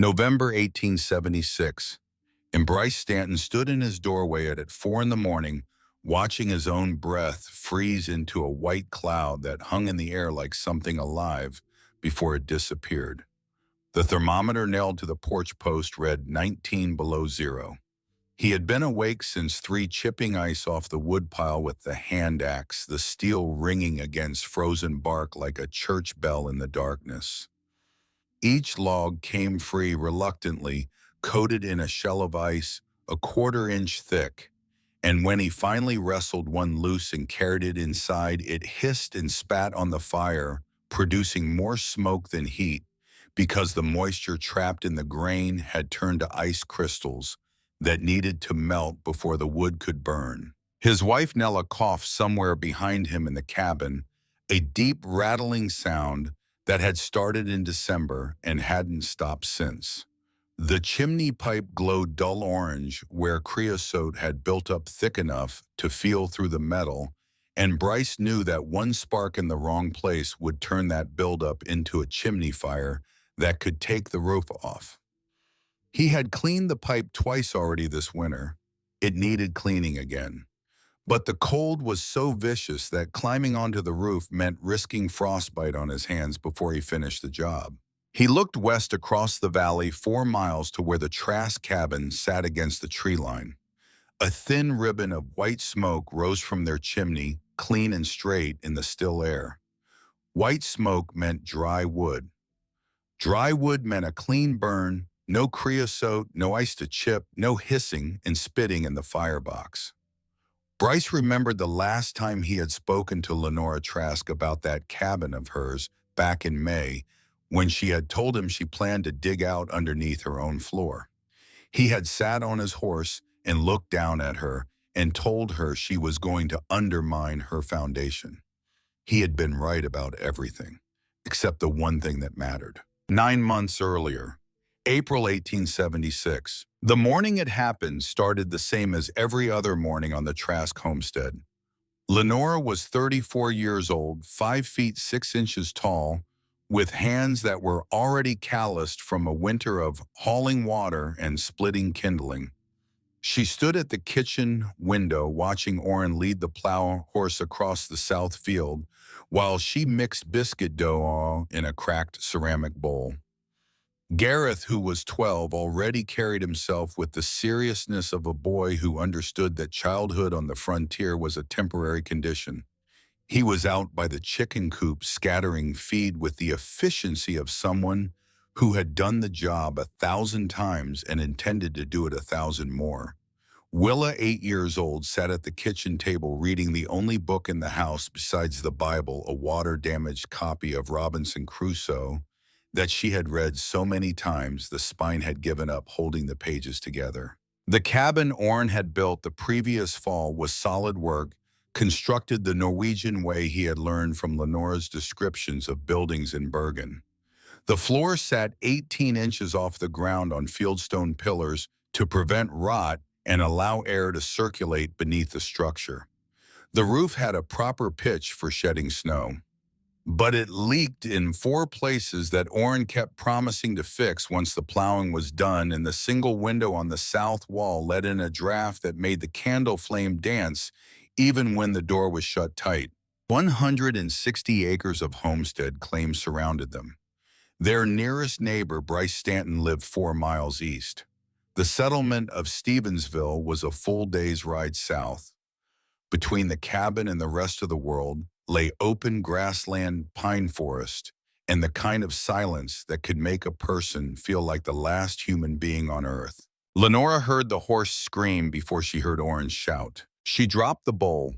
November 1876, and Bryce Stanton stood in his doorway at 4 in the morning, watching his own breath freeze into a white cloud that hung in the air like something alive before it disappeared. The thermometer nailed to the porch post read 19 below zero. He had been awake since 3, chipping ice off the woodpile with the hand axe, the steel ringing against frozen bark like a church bell in the darkness. Each log came free reluctantly, coated in a shell of ice, a quarter-inch thick, and when he finally wrestled one loose and carried it inside, it hissed and spat on the fire, producing more smoke than heat, because the moisture trapped in the grain had turned to ice crystals that needed to melt before the wood could burn. His wife Nella coughed somewhere behind him in the cabin, a deep rattling sound that had started in December and hadn't stopped since. The chimney pipe glowed dull orange where creosote had built up thick enough to feel through the metal, and Bryce knew that one spark in the wrong place would turn that buildup into a chimney fire that could take the roof off. He had cleaned the pipe twice already this winter. It needed cleaning again. But the cold was so vicious that climbing onto the roof meant risking frostbite on his hands before he finished the job. He looked west across the valley 4 miles to where the Trask cabin sat against the tree line. A thin ribbon of white smoke rose from their chimney, clean and straight in the still air. White smoke meant dry wood. Dry wood meant a clean burn, no creosote, no ice to chip, no hissing and spitting in the firebox. Bryce remembered the last time he had spoken to Lenora Trask about that cabin of hers back in May, when she had told him she planned to dig out underneath her own floor. He had sat on his horse and looked down at her and told her she was going to undermine her foundation. He had been right about everything, except the one thing that mattered. 9 months earlier, April 1876. The morning it happened started the same as every other morning on the Trask homestead. Lenora was 34 years old, 5 feet 6 inches tall, with hands that were already calloused from a winter of hauling water and splitting kindling. She stood at the kitchen window watching Orin lead the plow horse across the south field while she mixed biscuit dough in a cracked ceramic bowl. Gareth, who was 12, already carried himself with the seriousness of a boy who understood that childhood on the frontier was a temporary condition. He was out by the chicken coop scattering feed with the efficiency of someone who had done the job 1,000 times and intended to do it 1,000 more. Willa, 8 years old, sat at the kitchen table reading the only book in the house besides the Bible, a water-damaged copy of Robinson Crusoe, that she had read so many times the spine had given up holding the pages together. The cabin Orin had built the previous fall was solid work, constructed the Norwegian way he had learned from Lenora's descriptions of buildings in Bergen. The floor sat 18 inches off the ground on fieldstone pillars to prevent rot and allow air to circulate beneath the structure. The roof had a proper pitch for shedding snow. But it leaked in 4 places that Orin kept promising to fix once the plowing was done, and the single window on the south wall let in a draft that made the candle flame dance even when the door was shut tight. 160 acres of homestead claims surrounded them. Their nearest neighbor, Bryce Stanton, lived 4 miles east. The settlement of Stevensville was a full day's ride south. Between the cabin and the rest of the world lay open grassland, pine forest, and the kind of silence that could make a person feel like the last human being on earth. Lenora heard the horse scream before she heard Orin shout. She dropped the bowl.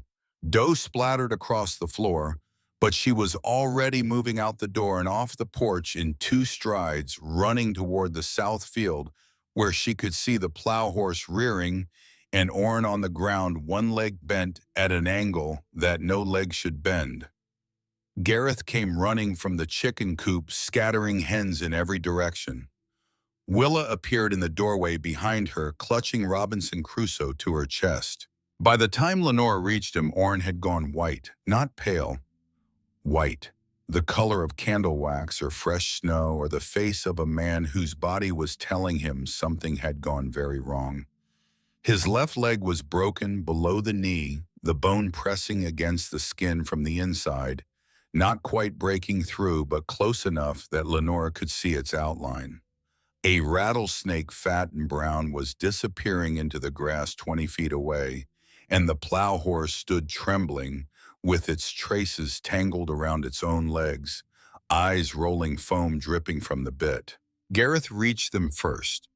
Dough splattered across the floor, but she was already moving out the door and off the porch in 2 strides, running toward the south field where she could see the plow horse rearing and Orin on the ground, one leg bent at an angle that no leg should bend. Gareth came running from the chicken coop, scattering hens in every direction. Willa appeared in the doorway behind her, clutching Robinson Crusoe to her chest. By the time Lenora reached him, Orin had gone white, not pale, white. the color of candle wax or fresh snow, or the face of a man whose body was telling him something had gone very wrong. His left leg was broken below the knee, the bone pressing against the skin from the inside, not quite breaking through, but close enough that Lenora could see its outline. A rattlesnake, fat and brown, was disappearing into the grass 20 feet away, and the plow horse stood trembling, with its traces tangled around its own legs, eyes rolling, foam dripping from the bit. Gareth reached them first.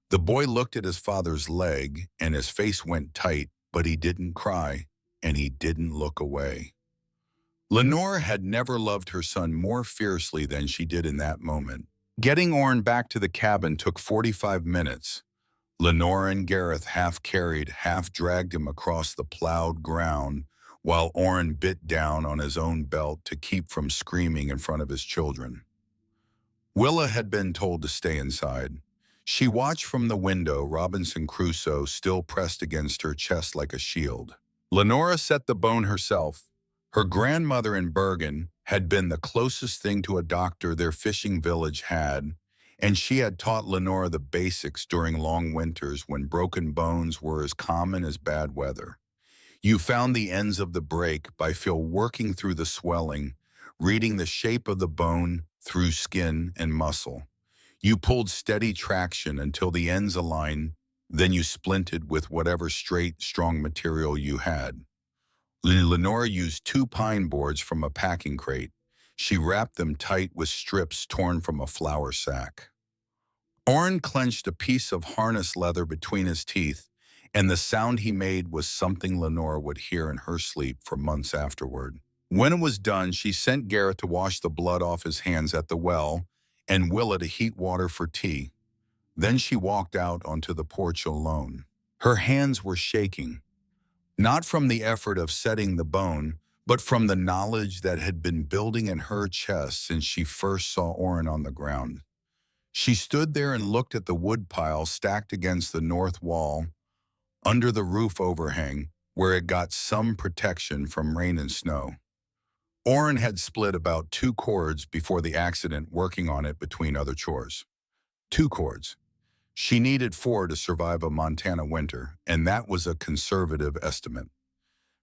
The boy looked at his father's leg, and his face went tight, but he didn't cry, and he didn't look away. Lenora had never loved her son more fiercely than she did in that moment. Getting Orin back to the cabin took 45 minutes. Lenora and Gareth half carried, half dragged him across the plowed ground, while Orin bit down on his own belt to keep from screaming in front of his children. Willa had been told to stay inside. She watched from the window, Robinson Crusoe still pressed against her chest like a shield. Lenora set the bone herself. Her grandmother in Bergen had been the closest thing to a doctor their fishing village had, and she had taught Lenora the basics during long winters when broken bones were as common as bad weather. You found the ends of the break by working through the swelling, reading the shape of the bone through skin and muscle. You pulled steady traction until the ends aligned, then you splinted with whatever straight, strong material you had. Lenora used 2 pine boards from a packing crate. She wrapped them tight with strips torn from a flour sack. Orin clenched a piece of harness leather between his teeth, and the sound he made was something Lenora would hear in her sleep for months afterward. When it was done, she sent Gareth to wash the blood off his hands at the well and Willa to heat water for tea. Then she walked out onto the porch alone. Her hands were shaking, not from the effort of setting the bone, but from the knowledge that had been building in her chest since she first saw Orin on the ground. She stood there and looked at the wood pile stacked against the north wall, under the roof overhang, where it got some protection from rain and snow. Orin had split about 2 cords before the accident, working on it between other chores. 2 cords. She needed 4 to survive a Montana winter, and that was a conservative estimate.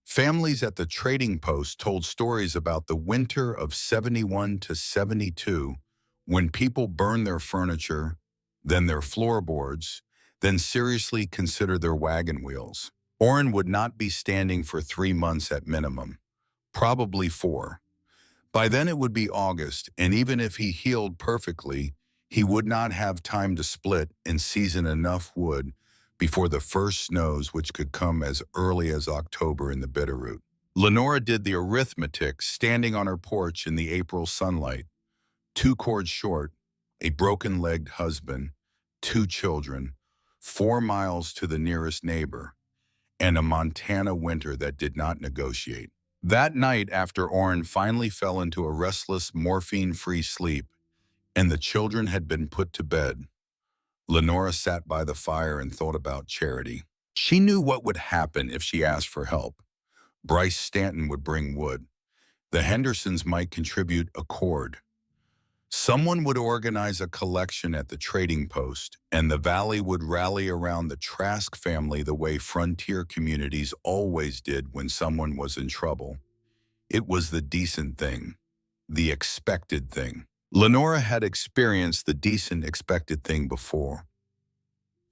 Families at the trading post told stories about the winter of 71 to 72, when people burned their furniture, then their floorboards, then seriously considered their wagon wheels. Orin would not be standing for 3 months at minimum, probably 4. By then it would be August, and even if he healed perfectly, he would not have time to split and season enough wood before the first snows, which could come as early as October in the Bitterroot. Lenora did the arithmetic, standing on her porch in the April sunlight. 2 cords short, a broken-legged husband, 2 children, 4 miles to the nearest neighbor, and a Montana winter that did not negotiate. That night, after Orin finally fell into a restless, morphine-free sleep, and the children had been put to bed, Lenora sat by the fire and thought about Charity. She knew what would happen if she asked for help. Bryce Stanton would bring wood. The Hendersons might contribute a cord. Someone would organize a collection at the trading post, and the valley would rally around the Trask family the way frontier communities always did when someone was in trouble. It was the decent thing, the expected thing. Lenora had experienced the decent, expected thing before,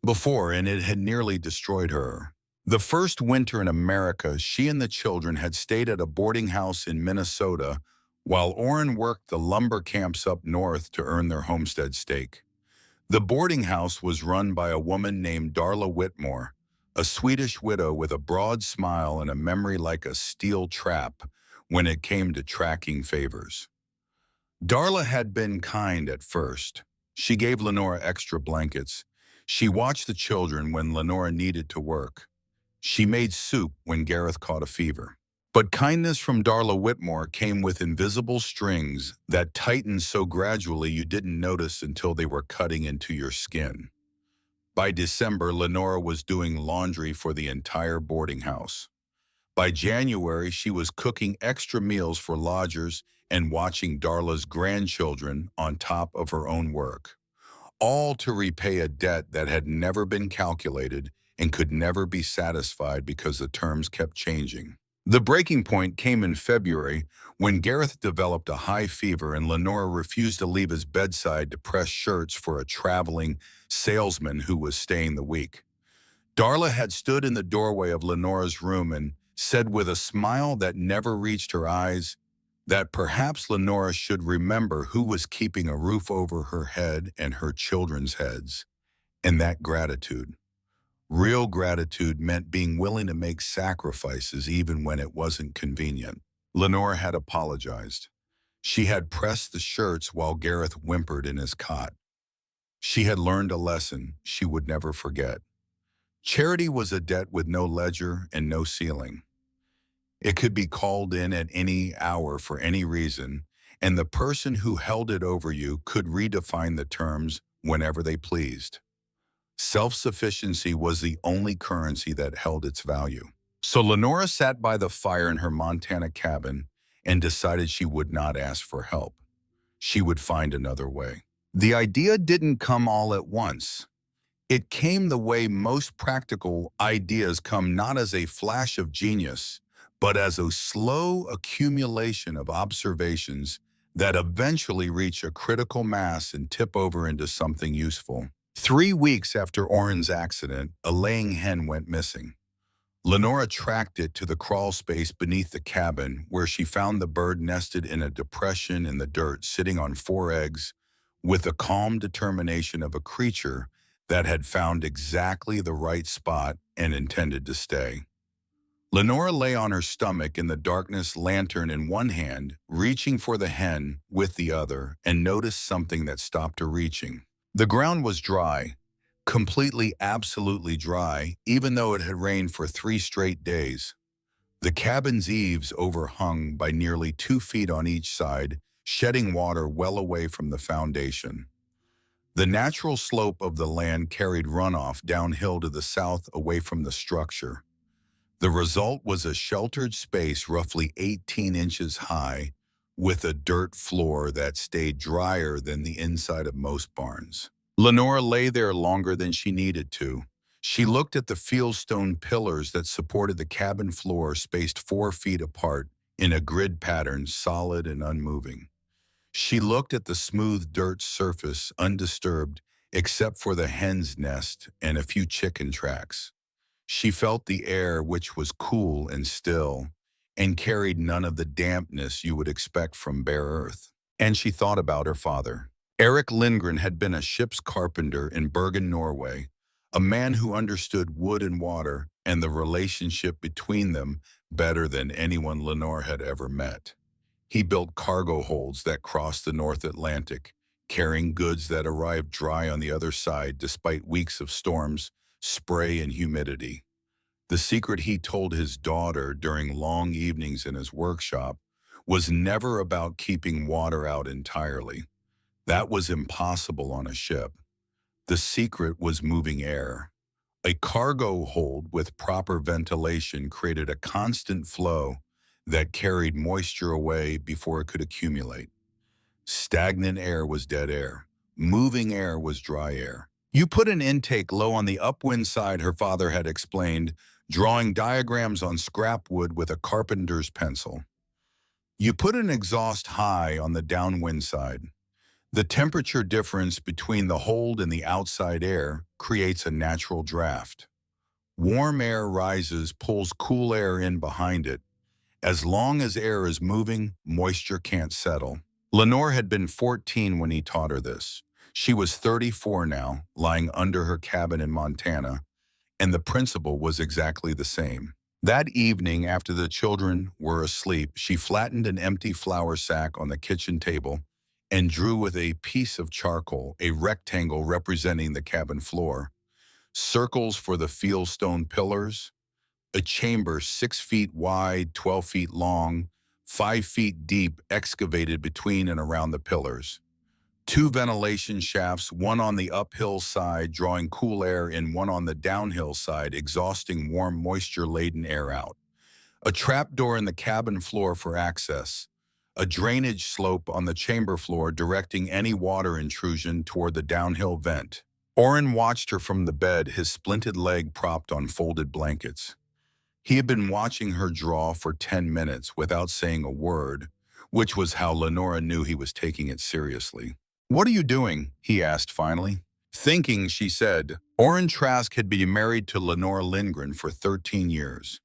and it had nearly destroyed her. The first winter in America, she and the children had stayed at a boarding house in Minnesota while Orin worked the lumber camps up north to earn their homestead stake. The boarding house was run by a woman named Darla Whitmore, a Swedish widow with a broad smile and a memory like a steel trap when it came to tracking favors. Darla had been kind at first. She gave Lenora extra blankets. She watched the children when Lenora needed to work. She made soup when Gareth caught a fever. But kindness from Darla Whitmore came with invisible strings that tightened so gradually you didn't notice until they were cutting into your skin. By December, Lenora was doing laundry for the entire boarding house. By January, she was cooking extra meals for lodgers and watching Darla's grandchildren on top of her own work, all to repay a debt that had never been calculated and could never be satisfied because the terms kept changing. The breaking point came in February when Gareth developed a high fever and Lenora refused to leave his bedside to press shirts for a traveling salesman who was staying the week. Darla had stood in the doorway of Lenora's room and said with a smile that never reached her eyes that perhaps Lenora should remember who was keeping a roof over her head and her children's heads, and that gratitude. Real gratitude meant being willing to make sacrifices even when it wasn't convenient. Lenora had apologized. She had pressed the shirts while Gareth whimpered in his cot. She had learned a lesson she would never forget. Charity was a debt with no ledger and no ceiling. It could be called in at any hour for any reason, and the person who held it over you could redefine the terms whenever they pleased. Self-sufficiency was the only currency that held its value. So Lenora sat by the fire in her Montana cabin and decided she would not ask for help. She would find another way. The idea didn't come all at once. It came the way most practical ideas come, not as a flash of genius, but as a slow accumulation of observations that eventually reach a critical mass and tip over into something useful. 3 weeks after Orin's accident, a laying hen went missing. Lenora tracked it to the crawl space beneath the cabin, where she found the bird nested in a depression in the dirt, sitting on 4 eggs, with the calm determination of a creature that had found exactly the right spot and intended to stay. Lenora lay on her stomach in the darkness, lantern in one hand, reaching for the hen with the other, and noticed something that stopped her reaching. The ground was dry, completely, absolutely dry, even though it had rained for 3 straight days. The cabin's eaves overhung by nearly 2 feet on each side, shedding water well away from the foundation. The natural slope of the land carried runoff downhill to the south away from the structure. The result was a sheltered space roughly 18 inches high, with a dirt floor that stayed drier than the inside of most barns. Lenora lay there longer than she needed to. She looked at the fieldstone pillars that supported the cabin floor, spaced 4 feet apart in a grid pattern, solid and unmoving. She looked at the smooth dirt surface, undisturbed except for the hen's nest and a few chicken tracks. She felt the air, which was cool and still, and carried none of the dampness you would expect from bare earth. And she thought about her father. Eric Lindgren had been a ship's carpenter in Bergen, Norway, a man who understood wood and water and the relationship between them better than anyone Lenore had ever met. He built cargo holds that crossed the North Atlantic, carrying goods that arrived dry on the other side despite weeks of storms, spray, and humidity. The secret he told his daughter during long evenings in his workshop was never about keeping water out entirely. That was impossible on a ship. The secret was moving air. A cargo hold with proper ventilation created a constant flow that carried moisture away before it could accumulate. Stagnant air was dead air. Moving air was dry air. You put an intake low on the upwind side, her father had explained, drawing diagrams on scrap wood with a carpenter's pencil. You put an exhaust high on the downwind side. The temperature difference between the hold and the outside air creates a natural draft. Warm air rises, pulls cool air in behind it. As long as air is moving, moisture can't settle. Lenore had been 14 when he taught her this. She was 34 now, lying under her cabin in Montana, and the principle was exactly the same. That evening, after the children were asleep, she flattened an empty flour sack on the kitchen table and drew with a piece of charcoal a rectangle representing the cabin floor, circles for the fieldstone pillars, a chamber 6 feet wide, 12 feet long, 5 feet deep excavated between and around the pillars. 2 ventilation shafts, one on the uphill side drawing cool air in, one on the downhill side exhausting warm moisture-laden air out. A trapdoor in the cabin floor for access. a drainage slope on the chamber floor directing any water intrusion toward the downhill vent. Orin watched her from the bed, his splinted leg propped on folded blankets. He had been watching her draw for 10 minutes without saying a word, which was how Lenora knew he was taking it seriously. "What are you doing?" he asked finally. "Thinking," she said. Orin Trask had been married to Lenora Lindgren for 13 years.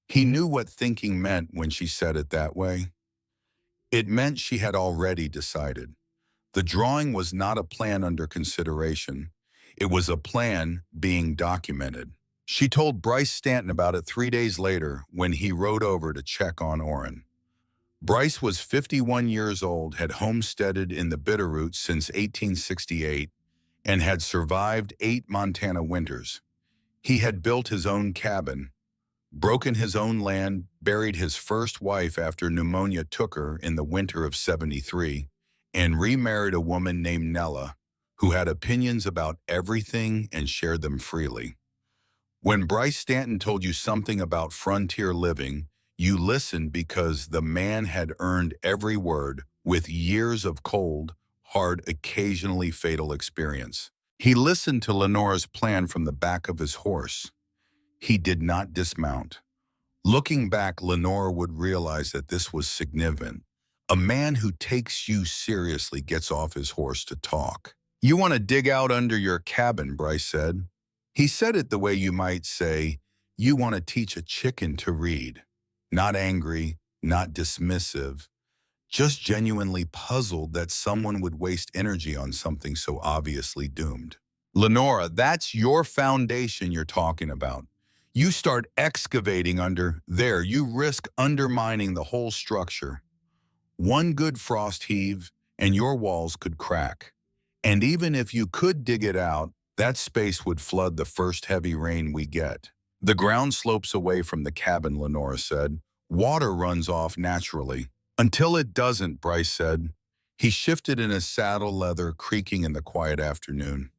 He knew what thinking meant when she said it that way. It meant she had already decided. The drawing was not a plan under consideration. It was a plan being documented. She told Bryce Stanton about it 3 days later when he rode over to check on Orin. Bryce was 51 years old, had homesteaded in the Bitterroot since 1868, and had survived 8 Montana winters. He had built his own cabin, broken his own land, buried his first wife after pneumonia took her in the winter of '73, and remarried a woman named Nella, who had opinions about everything and shared them freely. When Bryce Stanton told you something about frontier living, you listened because the man had earned every word with years of cold, hard, occasionally fatal experience. He listened to Lenora's plan from the back of his horse. He did not dismount. Looking back, Lenora would realize that this was significant. A man who takes you seriously gets off his horse to talk. "You want to dig out under your cabin," Bryce said. He said it the way you might say, "You want to teach a chicken to read." Not angry, not dismissive, just genuinely puzzled that someone would waste energy on something so obviously doomed. "Lenora, that's your foundation you're talking about. You start excavating under there, you risk undermining the whole structure. One good frost heave, and your walls could crack. And even if you could dig it out, that space would flood the first heavy rain we get." "The ground slopes away from the cabin," Lenora said. "Water runs off naturally." "Until it doesn't," Bryce said. He shifted in his saddle leather, creaking in the quiet afternoon.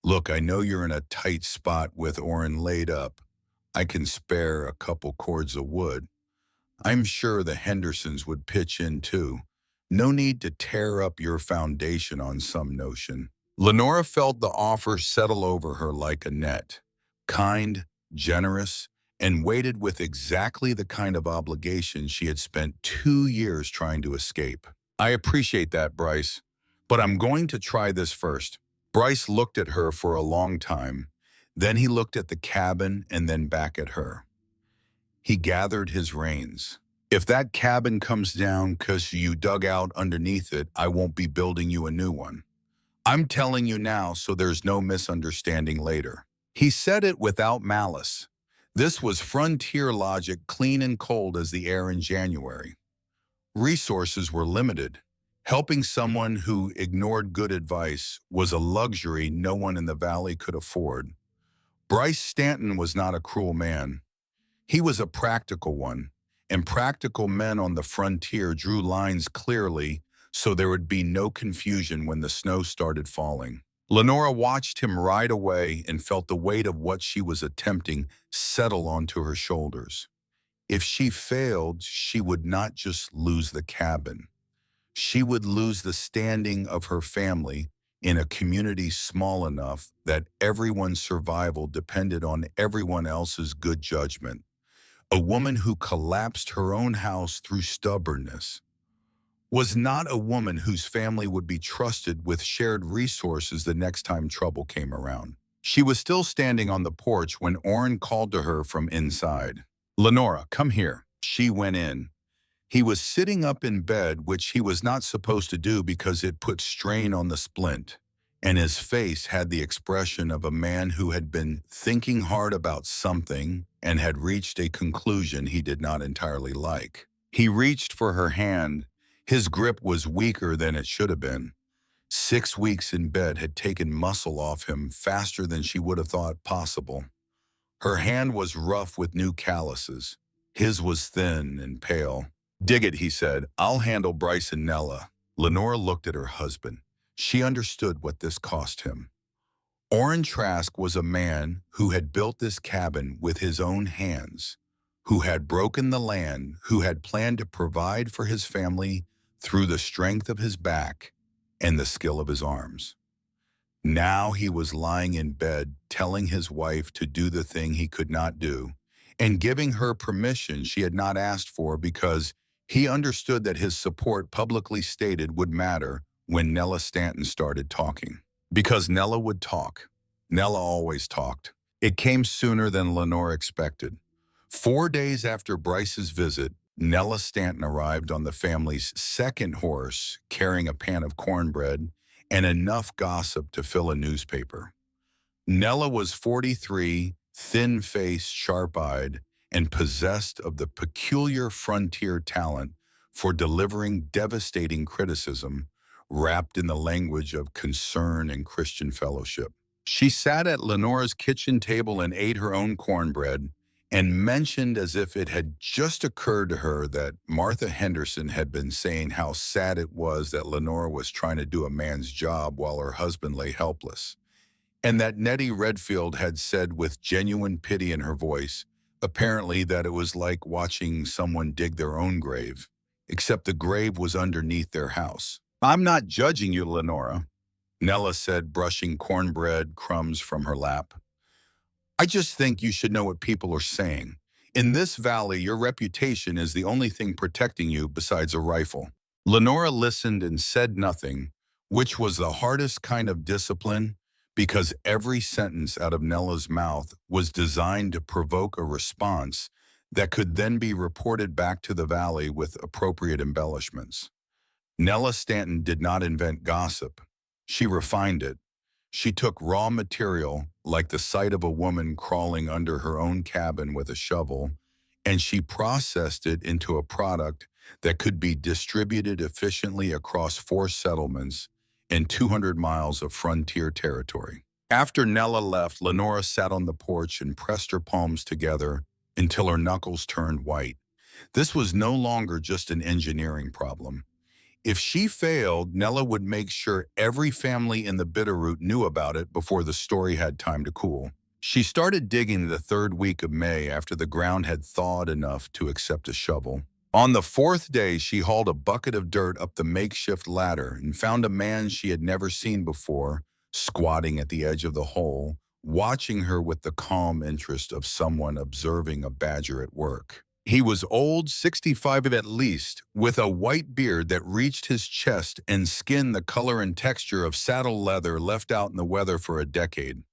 "Look, I know you're in a tight spot with Orin laid up. I can spare a couple cords of wood. I'm sure the Hendersons would pitch in too. No need to tear up your foundation on some notion." Lenora felt the offer settle over her like a net. Kind, generous, and weighted with exactly the kind of obligation she had spent 2 years trying to escape. "I appreciate that, Bryce, but I'm going to try this first." Bryce looked at her for a long time. Then he looked at the cabin and then back at her. He gathered his reins. "If that cabin comes down 'cause you dug out underneath it, I won't be building you a new one. I'm telling you now so there's no misunderstanding later." He said it without malice. This was frontier logic, clean and cold as the air in January. Resources were limited. Helping someone who ignored good advice was a luxury no one in the valley could afford. Bryce Stanton was not a cruel man. He was a practical one, and practical men on the frontier drew lines clearly so there would be no confusion when the snow started falling. Lenora watched him ride away and felt the weight of what she was attempting settle onto her shoulders. If she failed, she would not just lose the cabin. She would lose the standing of her family in a community small enough that everyone's survival depended on everyone else's good judgment. A woman who collapsed her own house through stubbornness was not a woman whose family would be trusted with shared resources the next time trouble came around. She was still standing on the porch when Orin called to her from inside. "Lenora, come here." She went in. He was sitting up in bed, which he was not supposed to do because it put strain on the splint, and his face had the expression of a man who had been thinking hard about something and had reached a conclusion he did not entirely like. He reached for her hand. His grip was weaker than it should have been. 6 weeks in bed had taken muscle off him faster than she would have thought possible. Her hand was rough with new calluses. His was thin and pale. "Dig it," he said. "I'll handle Bryce and Nella." Lenora looked at her husband. She understood what this cost him. Orin Trask was a man who had built this cabin with his own hands. who had broken the land, who had planned to provide for his family through the strength of his back and the skill of his arms. Now he was lying in bed, telling his wife to do the thing he could not do, and giving her permission she had not asked for because he understood that his support publicly stated would matter when Nella Stanton started talking. Because Nella would talk. Nella always talked. It came sooner than Lenora expected. 4 days after Bryce's visit, Nella Stanton arrived on the family's second horse, carrying a pan of cornbread and enough gossip to fill a newspaper. Nella was 43, thin-faced, sharp-eyed, and possessed of the peculiar frontier talent for delivering devastating criticism wrapped in the language of concern and Christian fellowship. She sat at Lenora's kitchen table and ate her own cornbread and mentioned as if it had just occurred to her that Martha Henderson had been saying how sad it was that Lenora was trying to do a man's job while her husband lay helpless, and that Nettie Redfield had said with genuine pity in her voice, apparently, that it was like watching someone dig their own grave, except the grave was underneath their house. "I'm not judging you, Lenora," Nella said, brushing cornbread crumbs from her lap. "I just think you should know what people are saying. In this valley, your reputation is the only thing protecting you besides a rifle." Lenora listened and said nothing, which was the hardest kind of discipline because every sentence out of Nella's mouth was designed to provoke a response that could then be reported back to the valley with appropriate embellishments. Nella Stanton did not invent gossip. She refined it. She took raw material, like the sight of a woman crawling under her own cabin with a shovel, and she processed it into a product that could be distributed efficiently across 4 settlements and 200 miles of frontier territory. After Nella left, Lenora sat on the porch and pressed her palms together until her knuckles turned white. This was no longer just an engineering problem. If she failed, Nella would make sure every family in the Bitterroot knew about it before the story had time to cool. She started digging the 3rd week of May after the ground had thawed enough to accept a shovel. On the 4th day, she hauled a bucket of dirt up the makeshift ladder and found a man she had never seen before, squatting at the edge of the hole, watching her with the calm interest of someone observing a badger at work. He was old, 65 at least, with a white beard that reached his chest and skin the color and texture of saddle leather left out in the weather for a decade.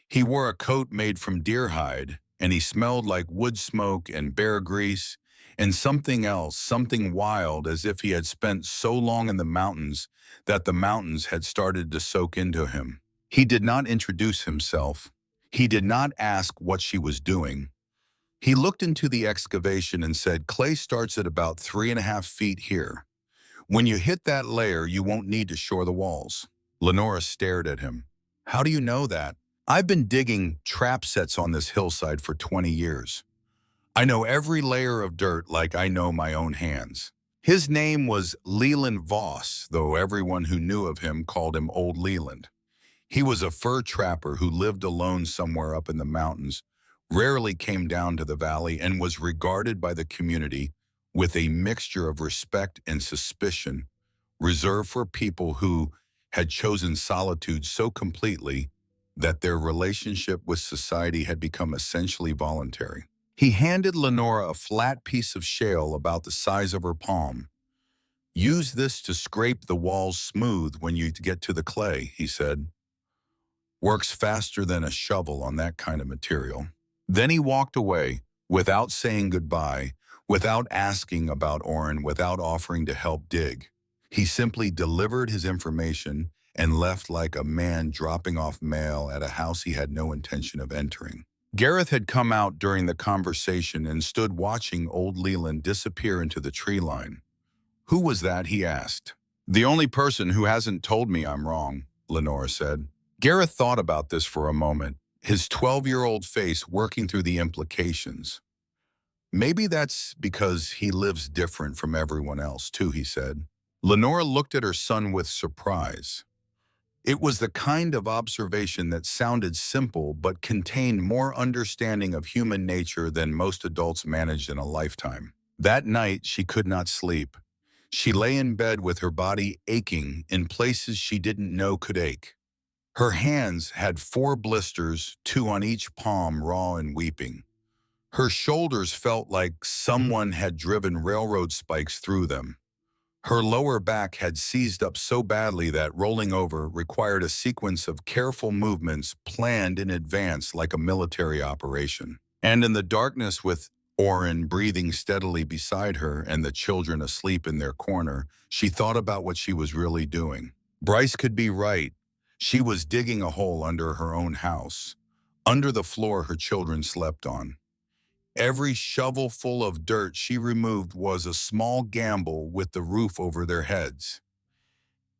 He wore a coat made from deer hide, and he smelled like wood smoke and bear grease, and something else, something wild, as if he had spent so long in the mountains that the mountains had started to soak into him. He did not introduce himself. He did not ask what she was doing. He looked into the excavation and said, "Clay starts at about 3.5 feet here. When you hit that layer, you won't need to shore the walls." Lenora stared at him. "How do you know that?" "I've been digging trap sets on this hillside for 20 years. I know every layer of dirt like I know my own hands." His name was Leland Voss, though everyone who knew of him called him Old Leland. He was a fur trapper who lived alone somewhere up in the mountains, rarely came down to the valley, and was regarded by the community with a mixture of respect and suspicion, reserved for people who had chosen solitude so completely that their relationship with society had become essentially voluntary. He handed Lenora a flat piece of shale about the size of her palm. "Use this to scrape the walls smooth when you get to the clay," he said. "Works faster than a shovel on that kind of material." Then he walked away, without saying goodbye, without asking about Orin, without offering to help dig. He simply delivered his information and left like a man dropping off mail at a house he had no intention of entering. Gareth had come out during the conversation and stood watching Old Leland disappear into the tree line. "Who was that?" he asked. "The only person who hasn't told me I'm wrong," Lenora said. Gareth thought about this for a moment, his 12-year-old face working through the implications. "Maybe that's because he lives different from everyone else, too," he said. Lenora looked at her son with surprise. It was the kind of observation that sounded simple but contained more understanding of human nature than most adults managed in a lifetime. That night, she could not sleep. She lay in bed with her body aching in places she didn't know could ache. Her hands had 4 blisters, 2 on each palm, raw and weeping. Her shoulders felt like someone had driven railroad spikes through them. Her lower back had seized up so badly that rolling over required a sequence of careful movements planned in advance like a military operation. And in the darkness, with Orin breathing steadily beside her and the children asleep in their corner, she thought about what she was really doing. Bryce could be right. She was digging a hole under her own house, under the floor her children slept on. Every shovelful of dirt she removed was a small gamble with the roof over their heads.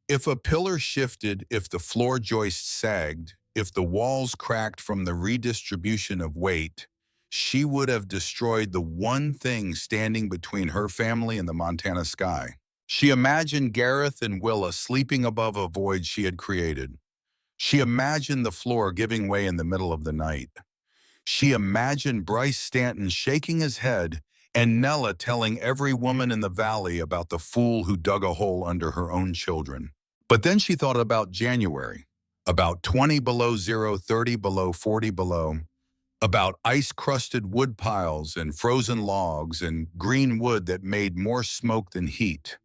If a pillar shifted, if the floor joist sagged, if the walls cracked from the redistribution of weight, she would have destroyed the one thing standing between her family and the Montana sky. She imagined Gareth and Willa sleeping above a void she had created. She imagined the floor giving way in the middle of the night. She imagined Bryce Stanton shaking his head and Nella telling every woman in the valley about the fool who dug a hole under her own children. But then she thought about January, about 20 below zero, 30 below, 40 below, about ice-crusted wood piles and frozen logs and green wood that made more smoke than heat,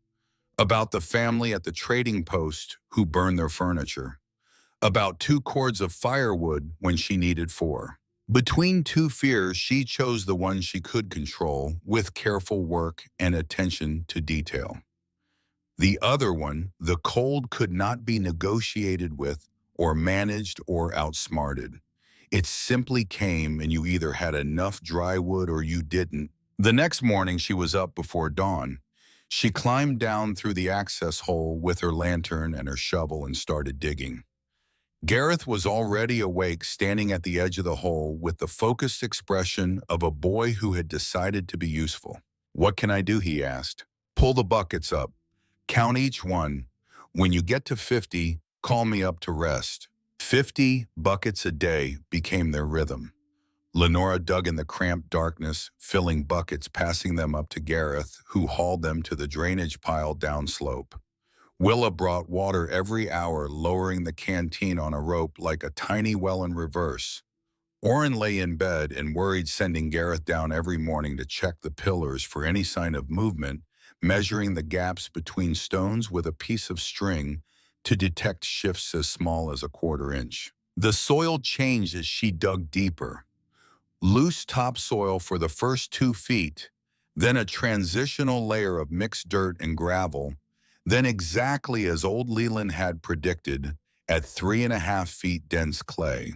about the family at the trading post who burned their furniture, about 2 cords of firewood when she needed 4. Between 2 fears, she chose the one she could control with careful work and attention to detail. The other one, the cold, could not be negotiated with or managed or outsmarted. It simply came, and you either had enough dry wood or you didn't. The next morning, she was up before dawn. She climbed down through the access hole with her lantern and her shovel and started digging. Gareth was already awake, standing at the edge of the hole with the focused expression of a boy who had decided to be useful. "What can I do?" he asked. "Pull the buckets up. Count each one. When you get to 50, call me up to rest." 50 buckets a day became their rhythm. Lenora dug in the cramped darkness, filling buckets, passing them up to Gareth, who hauled them to the drainage pile downslope. Willa brought water every hour, lowering the canteen on a rope like a tiny well in reverse. Orin lay in bed and worried, sending Gareth down every morning to check the pillars for any sign of movement, measuring the gaps between stones with a piece of string to detect shifts as small as a quarter-inch. The soil changed as she dug deeper. Loose topsoil for the first 2 feet, then a transitional layer of mixed dirt and gravel, then, exactly as old Leland had predicted, at 3.5 feet, dense clay.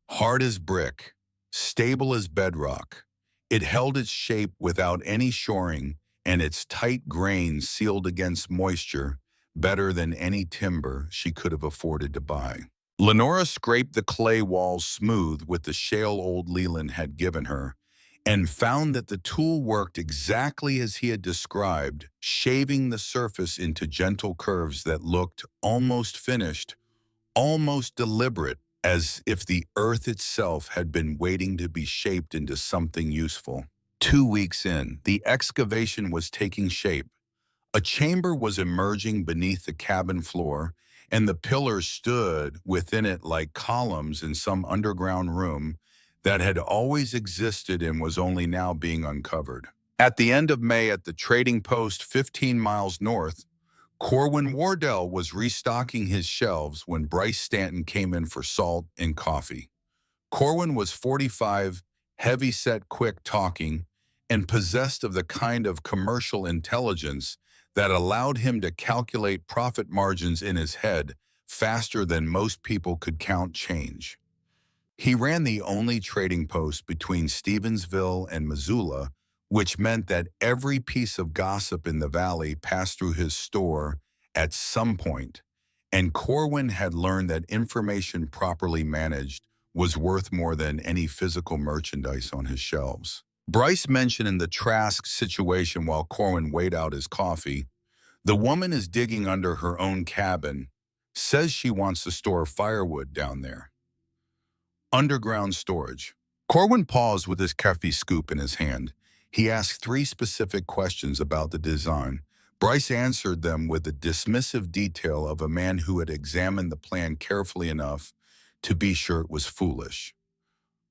Hard as brick, stable as bedrock, it held its shape without any shoring, and its tight grains sealed against moisture better than any timber she could have afforded to buy. Lenora scraped the clay walls smooth with the shale old Leland had given her, and found that the tool worked exactly as he had described, shaving the surface into gentle curves that looked almost finished, almost deliberate, as if the earth itself had been waiting to be shaped into something useful. 2 weeks in, the excavation was taking shape. A chamber was emerging beneath the cabin floor, and the pillars stood within it like columns in some underground room that had always existed and was only now being uncovered. At the end of May, at the trading post 15 miles north, Corwin Wardell was restocking his shelves when Bryce Stanton came in for salt and coffee. Corwin was 45, heavy-set, quick-talking, and possessed of the kind of commercial intelligence that allowed him to calculate profit margins in his head faster than most people could count change. He ran the only trading post between Stevensville and Missoula, which meant that every piece of gossip in the valley passed through his store at some point, and Corwin had learned that information properly managed was worth more than any physical merchandise on his shelves. Bryce mentioned in the Trask situation while Corwin weighed out his coffee, "The woman is digging under her own cabin. Says she wants to store firewood down there. Underground storage. Corwin paused with his coffee scoop in his hand. He asked three specific questions about the design. Bryce answered them with the dismissive detail of a man who had examined the plan carefully enough to be sure it was foolish.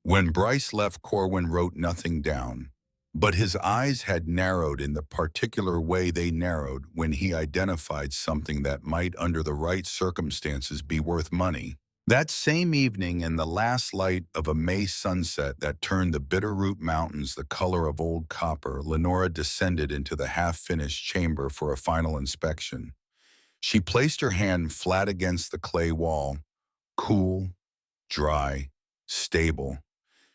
When Bryce left, Corwin wrote nothing down, but his eyes had narrowed in the particular way they narrowed when he identified something that might, under the right circumstances, be worth money. That same evening, in the last light of a May sunset that turned the Bitterroot Mountains the color of old copper, Lenora descended into the half-finished chamber for a final inspection. She placed her hand flat against the clay wall, cool, dry, stable.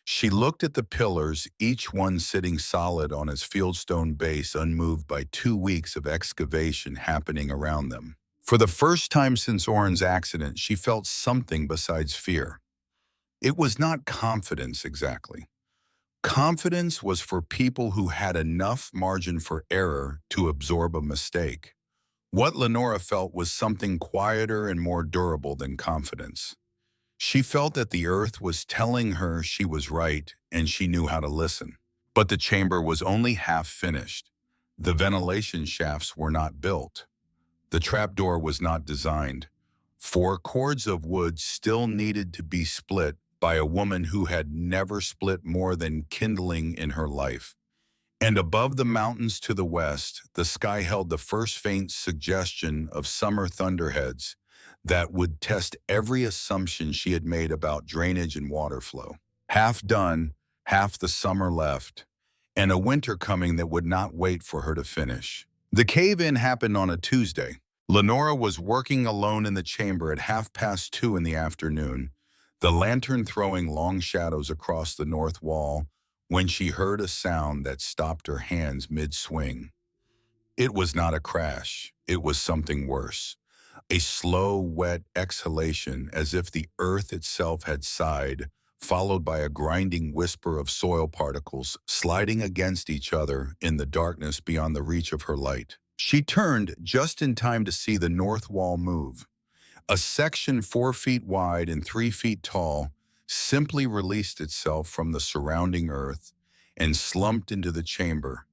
She looked at the pillars, each one sitting solid on its fieldstone base, unmoved by 2 weeks of excavation happening around them. For the first time since Orin's accident, she felt something besides fear. It was not confidence exactly. Confidence was for people who had enough margin for error to absorb a mistake. What Lenora felt was something quieter and more durable than confidence. She felt that the earth was telling her she was right and she knew how to listen. But the chamber was only half finished. The ventilation shafts were not built. The trapdoor was not designed. 4 cords of wood still needed to be split by a woman who had never split more than kindling in her life. And above the mountains to the west, the sky held the first faint suggestion of summer thunderheads that would test every assumption she had made about drainage and water flow. Half done, half the summer left, and a winter coming that would not wait for her to finish. The cave-in happened on a Tuesday. Lenora was working alone in the chamber at 2:30 in the afternoon, the lantern throwing long shadows across the north wall, when she heard a sound that stopped her hands mid-swing. It was not a crash, it was something worse. A slow, wet exhalation, as if the earth itself had sighed, followed by a grinding whisper of soil particles sliding against each other in the darkness beyond the reach of her light. She turned just in time to see the north wall move. A section 4 feet wide and 3 feet tall simply released itself from the surrounding earth and slumped into the chamber,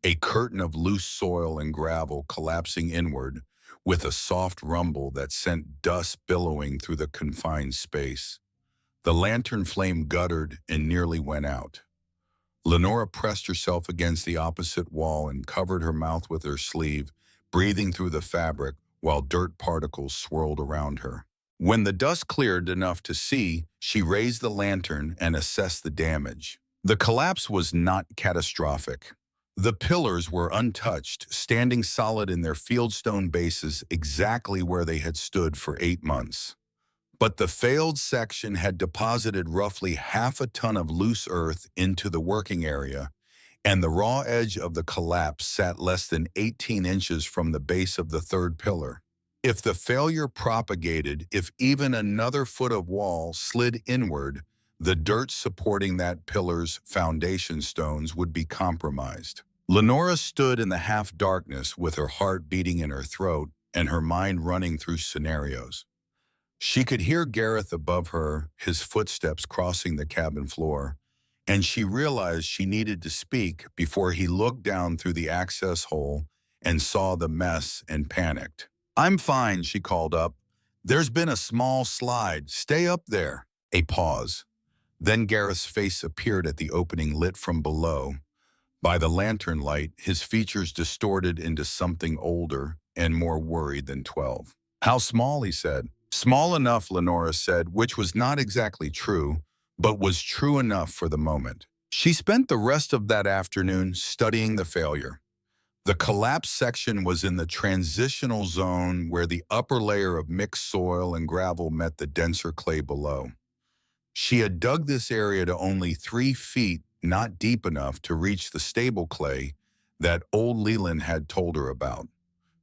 a curtain of loose soil and gravel collapsing inward with a soft rumble that sent dust billowing through the confined space. The lantern flame guttered and nearly went out. Lenora pressed herself against the opposite wall and covered her mouth with her sleeve, breathing through the fabric while dirt particles swirled around her. When the dust cleared enough to see, she raised the lantern and assessed the damage. The collapse was not catastrophic. The pillars were untouched, standing solid in their fieldstone bases exactly where they had stood for 8 months. But the failed section had deposited roughly half a ton of loose earth into the working area, and the raw edge of the collapse sat less than 18 inches from the base of the third pillar. If the failure propagated, if even another foot of wall slid inward, the dirt supporting that pillar's foundation stones would be compromised. Lenora stood in the half-darkness with her heart beating in her throat and her mind running through scenarios. She could hear Gareth above her, his footsteps crossing the cabin floor, and she realized she needed to speak before he looked down through the access hole and saw the mess and panicked. "I'm fine," she called up. "There's been a small slide. Stay up there." A pause. Then Gareth's face appeared at the opening lit from below. By the lantern light, his features distorted into something older and more worried than 12. "How small?" he said. "Small enough," Lenora said, which was not exactly true, but was true enough for the moment. She spent the rest of that afternoon studying the failure. The collapsed section was in the transitional zone where the upper layer of mixed soil and gravel met the denser clay below. She had dug this area to only 3 feet, not deep enough to reach the stable clay that old Leland had told her about.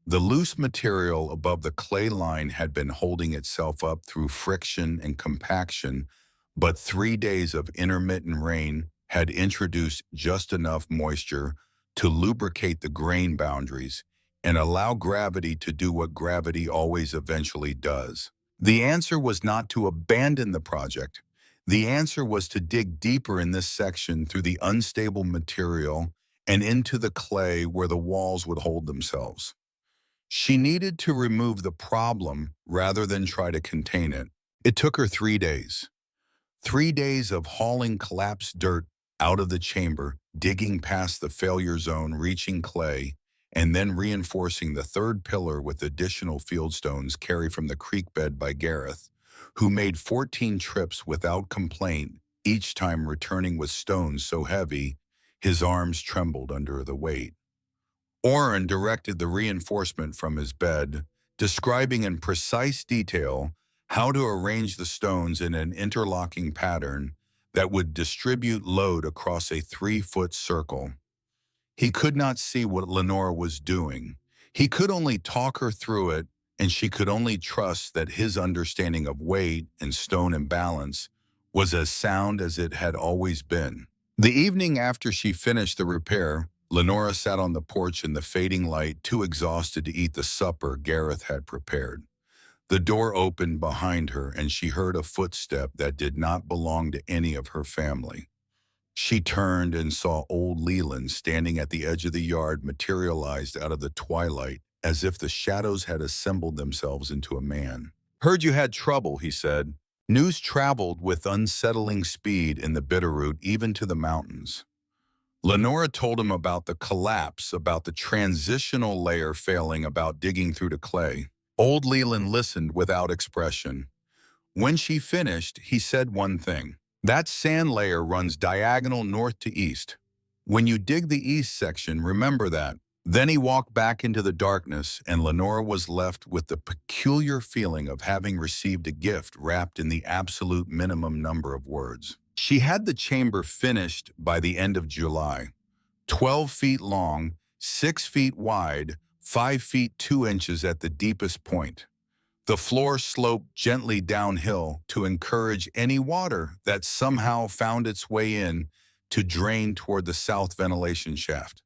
The loose material above the clay line had been holding itself up through friction and compaction, but 3 days of intermittent rain had introduced just enough moisture to lubricate the grain boundaries, and allow gravity to do what gravity always eventually does. The answer was not to abandon the project. The answer was to dig deeper in this section through the unstable material and into the clay where the walls would hold themselves. She needed to remove the problem rather than try to contain it. It took her 3 days. 3 days of hauling collapsed dirt out of the chamber, digging past the failure zone, reaching clay, and then reinforcing the third pillar with additional fieldstones carried from the creek bed by Gareth, who made 14 trips without complaint, each time returning with stones so heavy his arms trembled under the weight. Orin directed the reinforcement from his bed, describing in precise detail how to arrange the stones in an interlocking pattern that would distribute load across a 3-foot circle. He could not see what Lenora was doing. He could only talk her through it, and she could only trust that his understanding of weight and stone imbalance was as sound as it had always been. The evening after she finished the repair, Lenora sat on the porch in the fading light, too exhausted to eat the supper Gareth had prepared. The door opened behind her, and she heard a footstep that did not belong to any of her family. She turned and saw old Leland standing at the edge of the yard, materialized out of the twilight, as if the shadows had assembled themselves into a man. "Heard you had trouble," he said. News traveled with unsettling speed in the Bitterroot, even to the mountains. Lenora told him about the collapse, about the transitional layer failing, about digging through the clay. Old Leland listened without expression. When she finished, he said one thing. "That sand layer runs diagonal north to east. When you dig the east section, remember that." Then he walked back into the darkness, and Lenora was left with the peculiar feeling of having received a gift wrapped in the absolute minimum number of words. She had the chamber finished by the end of July. 12 feet long, 6 feet wide, 5 feet 2 inches at the deepest point. The floor sloped gently downhill to encourage any water that somehow found its way in to drain toward the south ventilation shaft.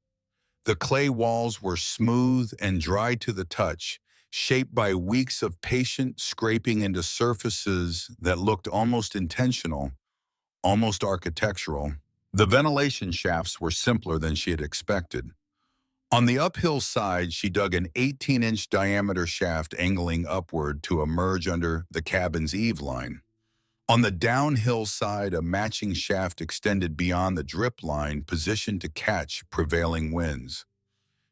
The clay walls were smooth and dry to the touch, shaped by weeks of patient scraping into surfaces that looked almost intentional, almost architectural. The ventilation shafts were simpler than she had expected. On the uphill side, she dug an 18-inch diameter shaft angling upward to emerge under the cabin's eave line. On the downhill side, a matching shaft extended beyond the drip line, positioned to catch prevailing winds.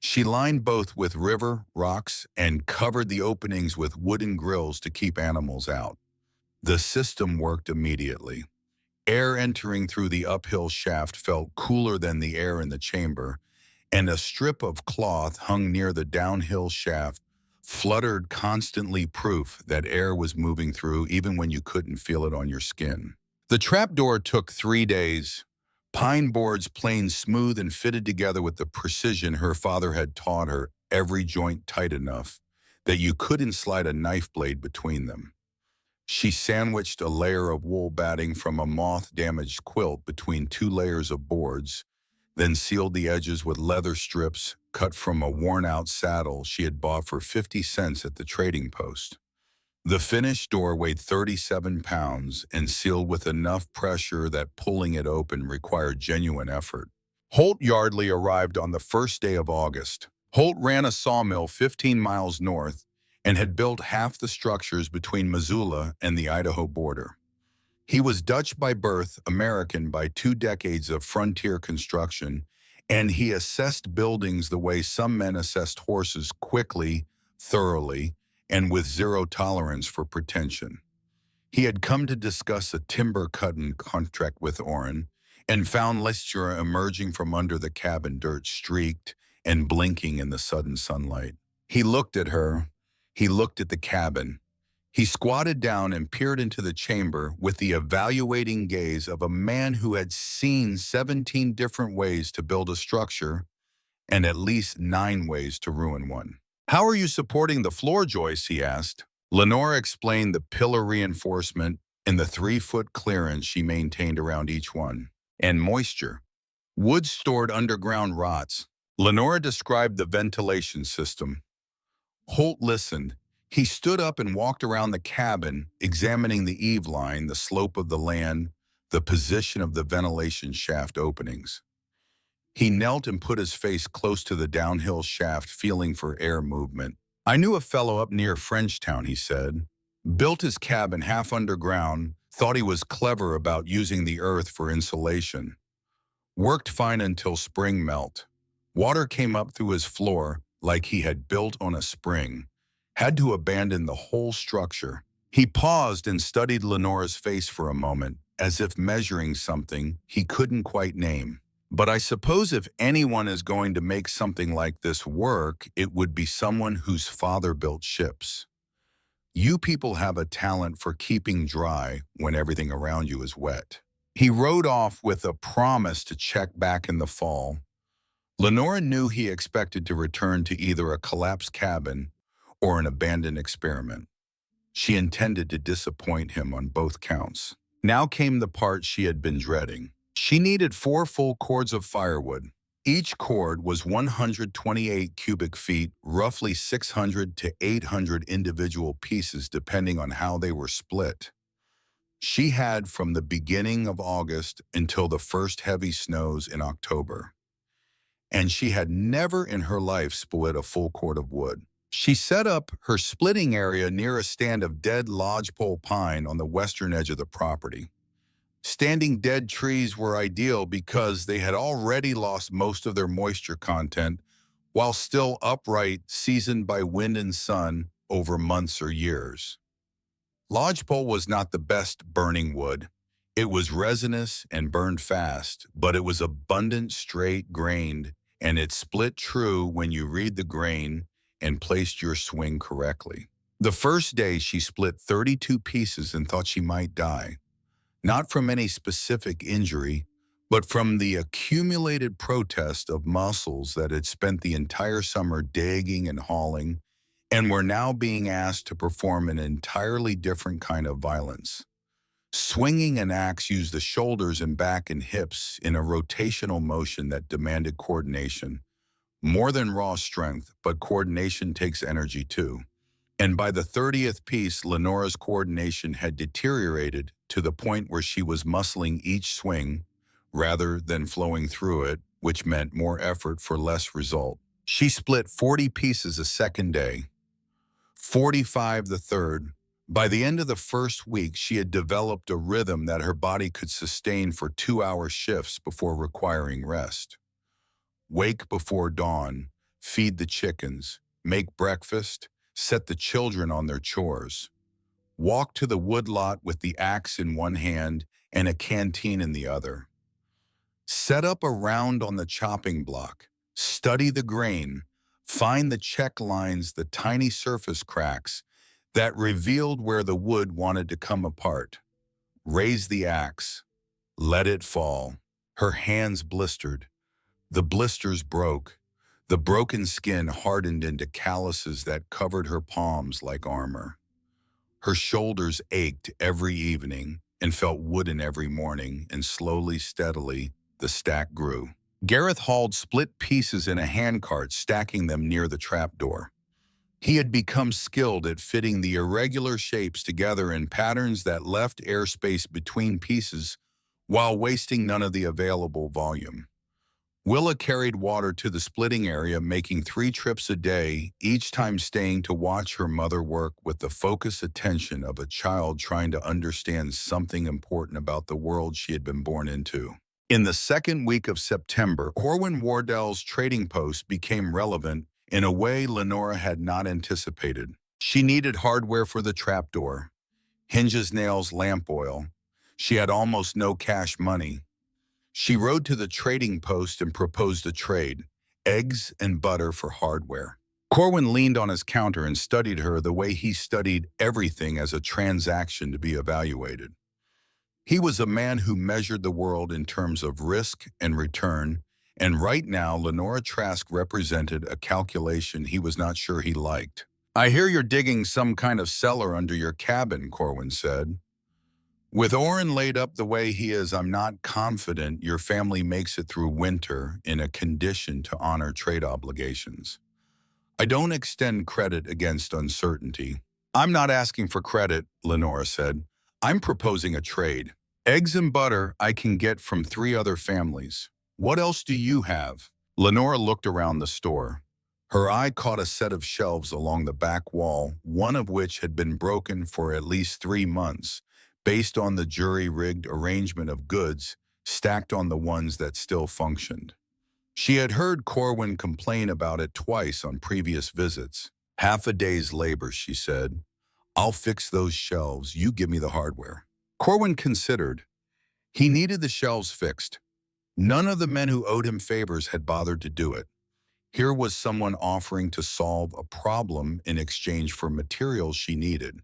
She lined both with river, rocks, and covered the openings with wooden grills to keep animals out. The system worked immediately. Air entering through the uphill shaft felt cooler than the air in the chamber, and a strip of cloth hung near the downhill shaft fluttered constantly, proof that air was moving through even when you couldn't feel it on your skin. The trapdoor took 3 days. Pine boards planed smooth and fitted together with the precision her father had taught her, every joint tight enough that you couldn't slide a knife blade between them. She sandwiched a layer of wool batting from a moth-damaged quilt between 2 layers of boards, then sealed the edges with leather strips cut from a worn-out saddle she had bought for 50 cents at the trading post. The finished door weighed 37 pounds and sealed with enough pressure that pulling it open required genuine effort. Holt Yardley arrived on the first day of August. Holt ran a sawmill 15 miles north and had built half the structures between Missoula and the Idaho border. He was Dutch by birth, American by 2 decades of frontier construction, and he assessed buildings the way some men assessed horses: quickly, thoroughly, and with zero tolerance for pretension. He had come to discuss a timber cutting contract with Orin and found Lestura emerging from under the cabin, dirt streaked and blinking in the sudden sunlight. He looked at her. He looked at the cabin. He squatted down and peered into the chamber with the evaluating gaze of a man who had seen 17 different ways to build a structure and at least 9 ways to ruin one. "How are you supporting the floor joists?" he asked. Lenora explained the pillar reinforcement and the 3-foot clearance she maintained around each one. "And moisture. Wood stored underground rots. Lenora described the ventilation system. Holt listened. He stood up and walked around the cabin, examining the eave line, the slope of the land, the position of the ventilation shaft openings. He knelt and put his face close to the downhill shaft, feeling for air movement. I knew a fellow up near Frenchtown, he said. Built his cabin half underground, thought he was clever about using the earth for insulation. Worked fine until spring melt. Water came up through his floor like he had built on a spring. Had to abandon the whole structure. He paused and studied Lenora's face for a moment, as if measuring something he couldn't quite name. But I suppose if anyone is going to make something like this work, it would be someone whose father built ships. You people have a talent for keeping dry when everything around you is wet. He rode off with a promise to check back in the fall. Lenora knew he expected to return to either a collapsed cabin or an abandoned experiment. She intended to disappoint him on both counts. Now came the part she had been dreading. She needed 4 full cords of firewood. Each cord was 128 cubic feet, roughly 600 to 800 individual pieces depending on how they were split. She had from the beginning of August until the first heavy snows in October. And she had never in her life split a full cord of wood. She set up her splitting area near a stand of dead lodgepole pine on the western edge of the property. Standing dead trees were ideal because they had already lost most of their moisture content while still upright, seasoned by wind and sun over months or years. Lodgepole was not the best burning wood. It was resinous and burned fast, but it was abundant, straight-grained, and it split true when you read the grain and placed your swing correctly. The first day she split 32 pieces and thought she might die. Not from any specific injury, but from the accumulated protest of muscles that had spent the entire summer digging and hauling and were now being asked to perform an entirely different kind of violence. Swinging an axe used the shoulders and back and hips in a rotational motion that demanded coordination. More than raw strength, but coordination takes energy too. And by the 30th piece, Lenora's coordination had deteriorated to the point where she was muscling each swing rather than flowing through it, which meant more effort for less result. She split 40 pieces a second day, 45 the third. By the end of the first week, she had developed a rhythm that her body could sustain for 2-hour shifts before requiring rest. Wake before dawn, feed the chickens, make breakfast, set the children on their chores. Walk to the woodlot with the axe in one hand and a canteen in the other. Set up a round on the chopping block. Study the grain. Find the check lines, the tiny surface cracks that revealed where the wood wanted to come apart. Raise the axe. Let it fall. Her hands blistered. The blisters broke. The broken skin hardened into calluses that covered her palms like armor. Her shoulders ached every evening and felt wooden every morning, and slowly, steadily, the stack grew. Gareth hauled split pieces in a handcart, stacking them near the trapdoor. He had become skilled at fitting the irregular shapes together in patterns that left airspace between pieces while wasting none of the available volume. Willa carried water to the splitting area, making 3 trips a day, each time staying to watch her mother work with the focused attention of a child trying to understand something important about the world she had been born into. In the second week of September, Corwin Wardell's trading post became relevant in a way Lenora had not anticipated. She needed hardware for the trapdoor, hinges, nails, lamp oil. She had almost no cash money. She rode to the trading post and proposed a trade, eggs and butter for hardware. Corwin leaned on his counter and studied her the way he studied everything as a transaction to be evaluated. He was a man who measured the world in terms of risk and return, and right now Lenora Trask represented a calculation he was not sure he liked. "I hear you're digging some kind of cellar under your cabin," Corwin said. With Orin laid up the way he is, I'm not confident your family makes it through winter in a condition to honor trade obligations. I don't extend credit against uncertainty. I'm not asking for credit, Lenora said. I'm proposing a trade. Eggs and butter I can get from 3 other families. What else do you have? Lenora looked around the store. Her eye caught a set of shelves along the back wall, one of which had been broken for at least 3 months, based on the jury-rigged arrangement of goods stacked on the ones that still functioned. She had heard Corwin complain about it twice on previous visits. Half a day's labor, she said. I'll fix those shelves. You give me the hardware. Corwin considered. He needed the shelves fixed. None of the men who owed him favors had bothered to do it. Here was someone offering to solve a problem in exchange for materials she needed.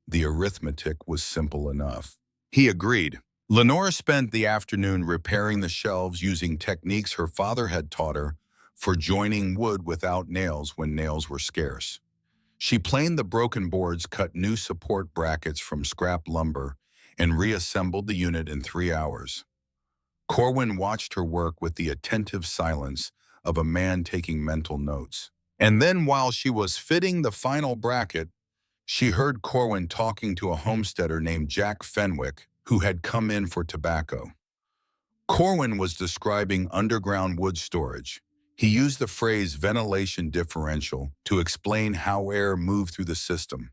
The arithmetic was simple enough. He agreed. Lenora spent the afternoon repairing the shelves using techniques her father had taught her for joining wood without nails when nails were scarce. She planed the broken boards, cut new support brackets from scrap lumber, and reassembled the unit in 3 hours. Corwin watched her work with the attentive silence of a man taking mental notes. And then while she was fitting the final bracket, she heard Corwin talking to a homesteader named Jack Fenwick, who had come in for tobacco. Corwin was describing underground wood storage. He used the phrase ventilation differential to explain how air moved through the system.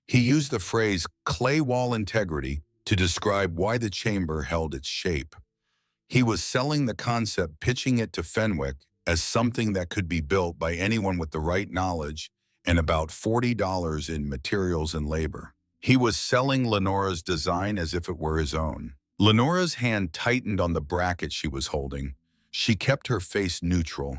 He used the phrase clay wall integrity to describe why the chamber held its shape. He was selling the concept, pitching it to Fenwick as something that could be built by anyone with the right knowledge and about $40 in materials and labor. He was selling Lenora's design as if it were his own. Lenora's hand tightened on the bracket she was holding. She kept her face neutral.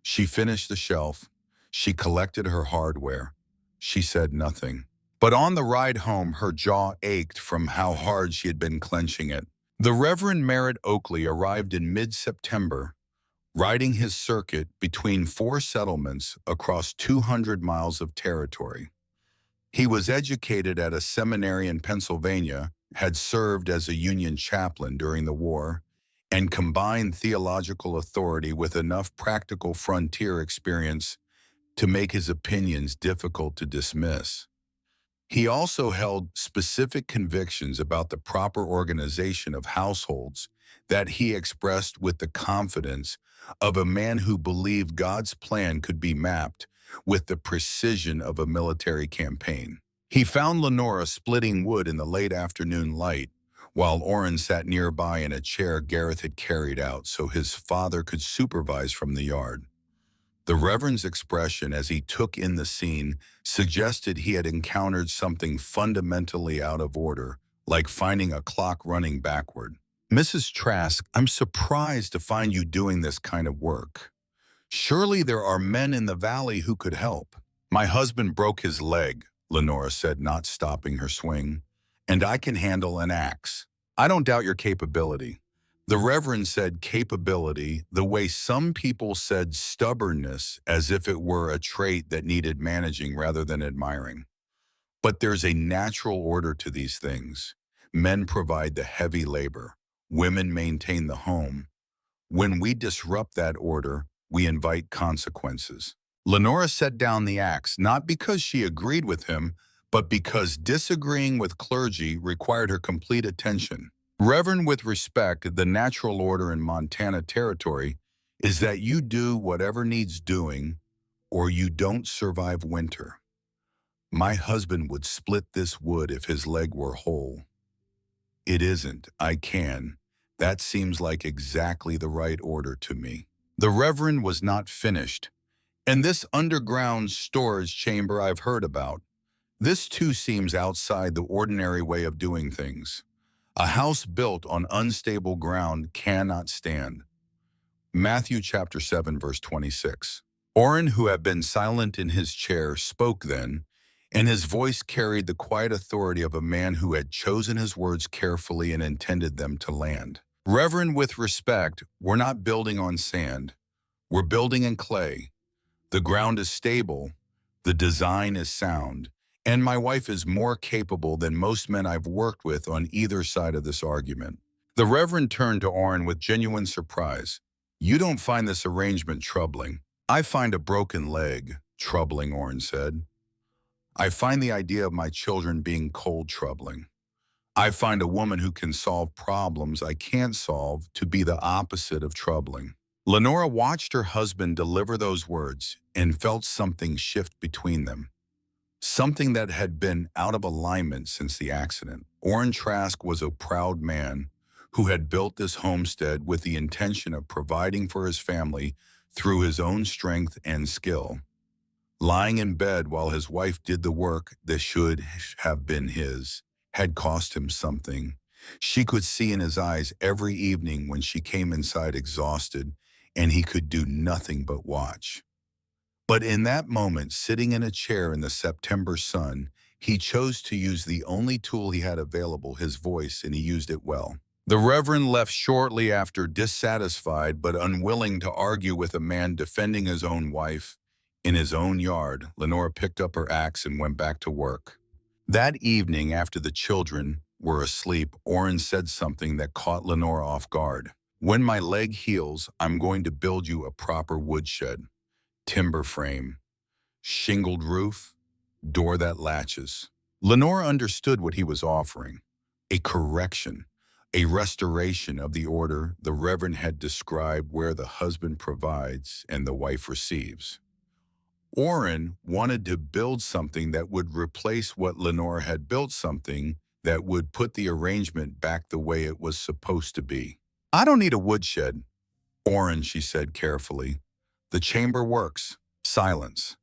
She finished the shelf. She collected her hardware. She said nothing. But on the ride home, her jaw ached from how hard she had been clenching it. The Reverend Merritt Oakley arrived in mid-September, riding his circuit between 4 settlements across 200 miles of territory. He was educated at a seminary in Pennsylvania, had served as a Union chaplain during the war, and combined theological authority with enough practical frontier experience to make his opinions difficult to dismiss. He also held specific convictions about the proper organization of households that he expressed with the confidence of a man who believed God's plan could be mapped with the precision of a military campaign. He found Lenora splitting wood in the late afternoon light, while Orin sat nearby in a chair Gareth had carried out so his father could supervise from the yard. The Reverend's expression as he took in the scene suggested he had encountered something fundamentally out of order, like finding a clock running backward. Mrs. Trask, I'm surprised to find you doing this kind of work. Surely there are men in the valley who could help. My husband broke his leg, Lenora said, not stopping her swing, and I can handle an axe. I don't doubt your capability. The Reverend said capability the way some people said stubbornness, as if it were a trait that needed managing rather than admiring. But there's a natural order to these things. Men provide the heavy labor. Women maintain the home. When we disrupt that order, we invite consequences. Lenora set down the axe, not because she agreed with him, but because disagreeing with clergy required her complete attention. Reverend, with respect, the natural order in Montana Territory is that you do whatever needs doing or you don't survive winter. My husband would split this wood if his leg were whole. It isn't. I can. That seems like exactly the right order to me. The Reverend was not finished. And this underground storage chamber I've heard about, this too seems outside the ordinary way of doing things. A house built on unstable ground cannot stand. Matthew chapter 7, verse 26. Orin, who had been silent in his chair, spoke then, and his voice carried the quiet authority of a man who had chosen his words carefully and intended them to land. Reverend, with respect, we're not building on sand. We're building in clay. The ground is stable. The design is sound. And my wife is more capable than most men I've worked with on either side of this argument. The Reverend turned to Orin with genuine surprise. You don't find this arrangement troubling. I find a broken leg troubling, Orin said. I find the idea of my children being cold troubling. I find a woman who can solve problems I can't solve to be the opposite of troubling. Lenora watched her husband deliver those words and felt something shift between them. Something that had been out of alignment since the accident. Orin Trask was a proud man who had built this homestead with the intention of providing for his family through his own strength and skill. Lying in bed while his wife did the work that should have been his had cost him something. She could see in his eyes every evening when she came inside exhausted, and he could do nothing but watch. But in that moment, sitting in a chair in the September sun, he chose to use the only tool he had available, his voice, and he used it well. The Reverend left shortly after, dissatisfied but unwilling to argue with a man defending his own wife. In his own yard, Lenora picked up her axe and went back to work. That evening, after the children were asleep, Orin said something that caught Lenora off guard. When my leg heals, I'm going to build you a proper woodshed. Timber frame, shingled roof, door that latches. Lenora understood what he was offering. A correction, a restoration of the order the Reverend had described, where the husband provides and the wife receives. Orin wanted to build something that would replace what Lenora had built, something that would put the arrangement back the way it was supposed to be. I don't need a woodshed, Orin, she said carefully. The chamber works. Silence.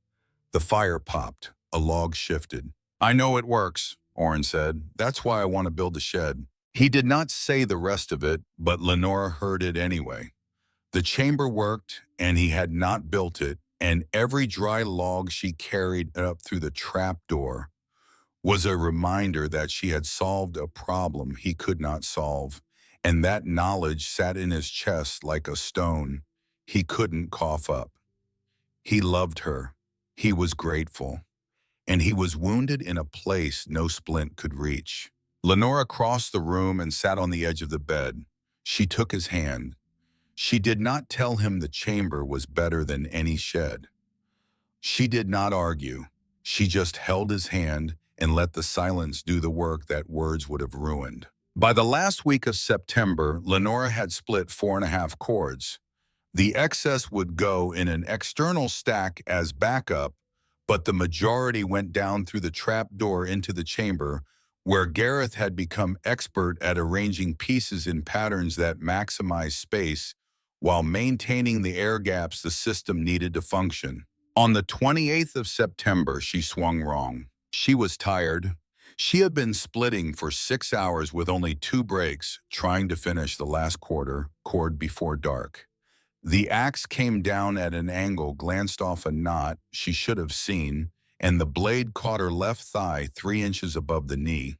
The fire popped. A log shifted. I know it works, Orin said. That's why I want to build a shed. He did not say the rest of it, but Lenora heard it anyway. The chamber worked, and he had not built it, and every dry log she carried up through the trap door was a reminder that she had solved a problem he could not solve, and that knowledge sat in his chest like a stone he couldn't cough up. He loved her, he was grateful, and he was wounded in a place no splint could reach. Lenora crossed the room and sat on the edge of the bed. She took his hand. She did not tell him the chamber was better than any shed. She did not argue. She just held his hand and let the silence do the work that words would have ruined. By the last week of September, Lenora had split 4.5 cords. The excess would go in an external stack as backup, but the majority went down through the trap door into the chamber, where Gareth had become expert at arranging pieces in patterns that maximize space while maintaining the air gaps the system needed to function. On the 28th of September, she swung wrong. She was tired. She had been splitting for 6 hours with only 2 breaks, trying to finish the last cord before dark. The axe came down at an angle, glanced off a knot she should have seen, and the blade caught her left thigh 3 inches above the knee.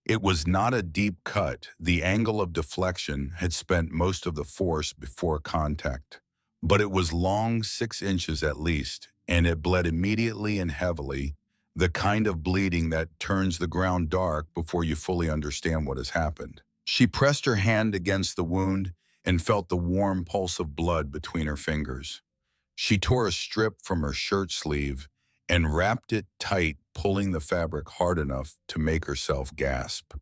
It was not a deep cut. The angle of deflection had spent most of the force before contact. But it was long, 6 inches at least, and it bled immediately and heavily, the kind of bleeding that turns the ground dark before you fully understand what has happened. She pressed her hand against the wound and felt the warm pulse of blood between her fingers. She tore a strip from her shirt sleeve and wrapped it tight, pulling the fabric hard enough to make herself gasp.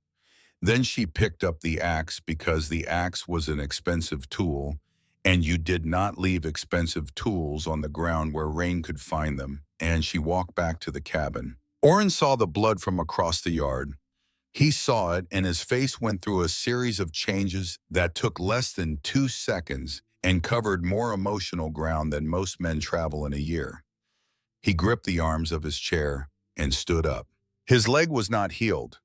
Then she picked up the axe, because the axe was an expensive tool, and you did not leave expensive tools on the ground where rain could find them, and she walked back to the cabin. Orin saw the blood from across the yard. He saw it, and his face went through a series of changes that took less than 2 seconds and covered more emotional ground than most men travel in a year. He gripped the arms of his chair and stood up. His leg was not healed.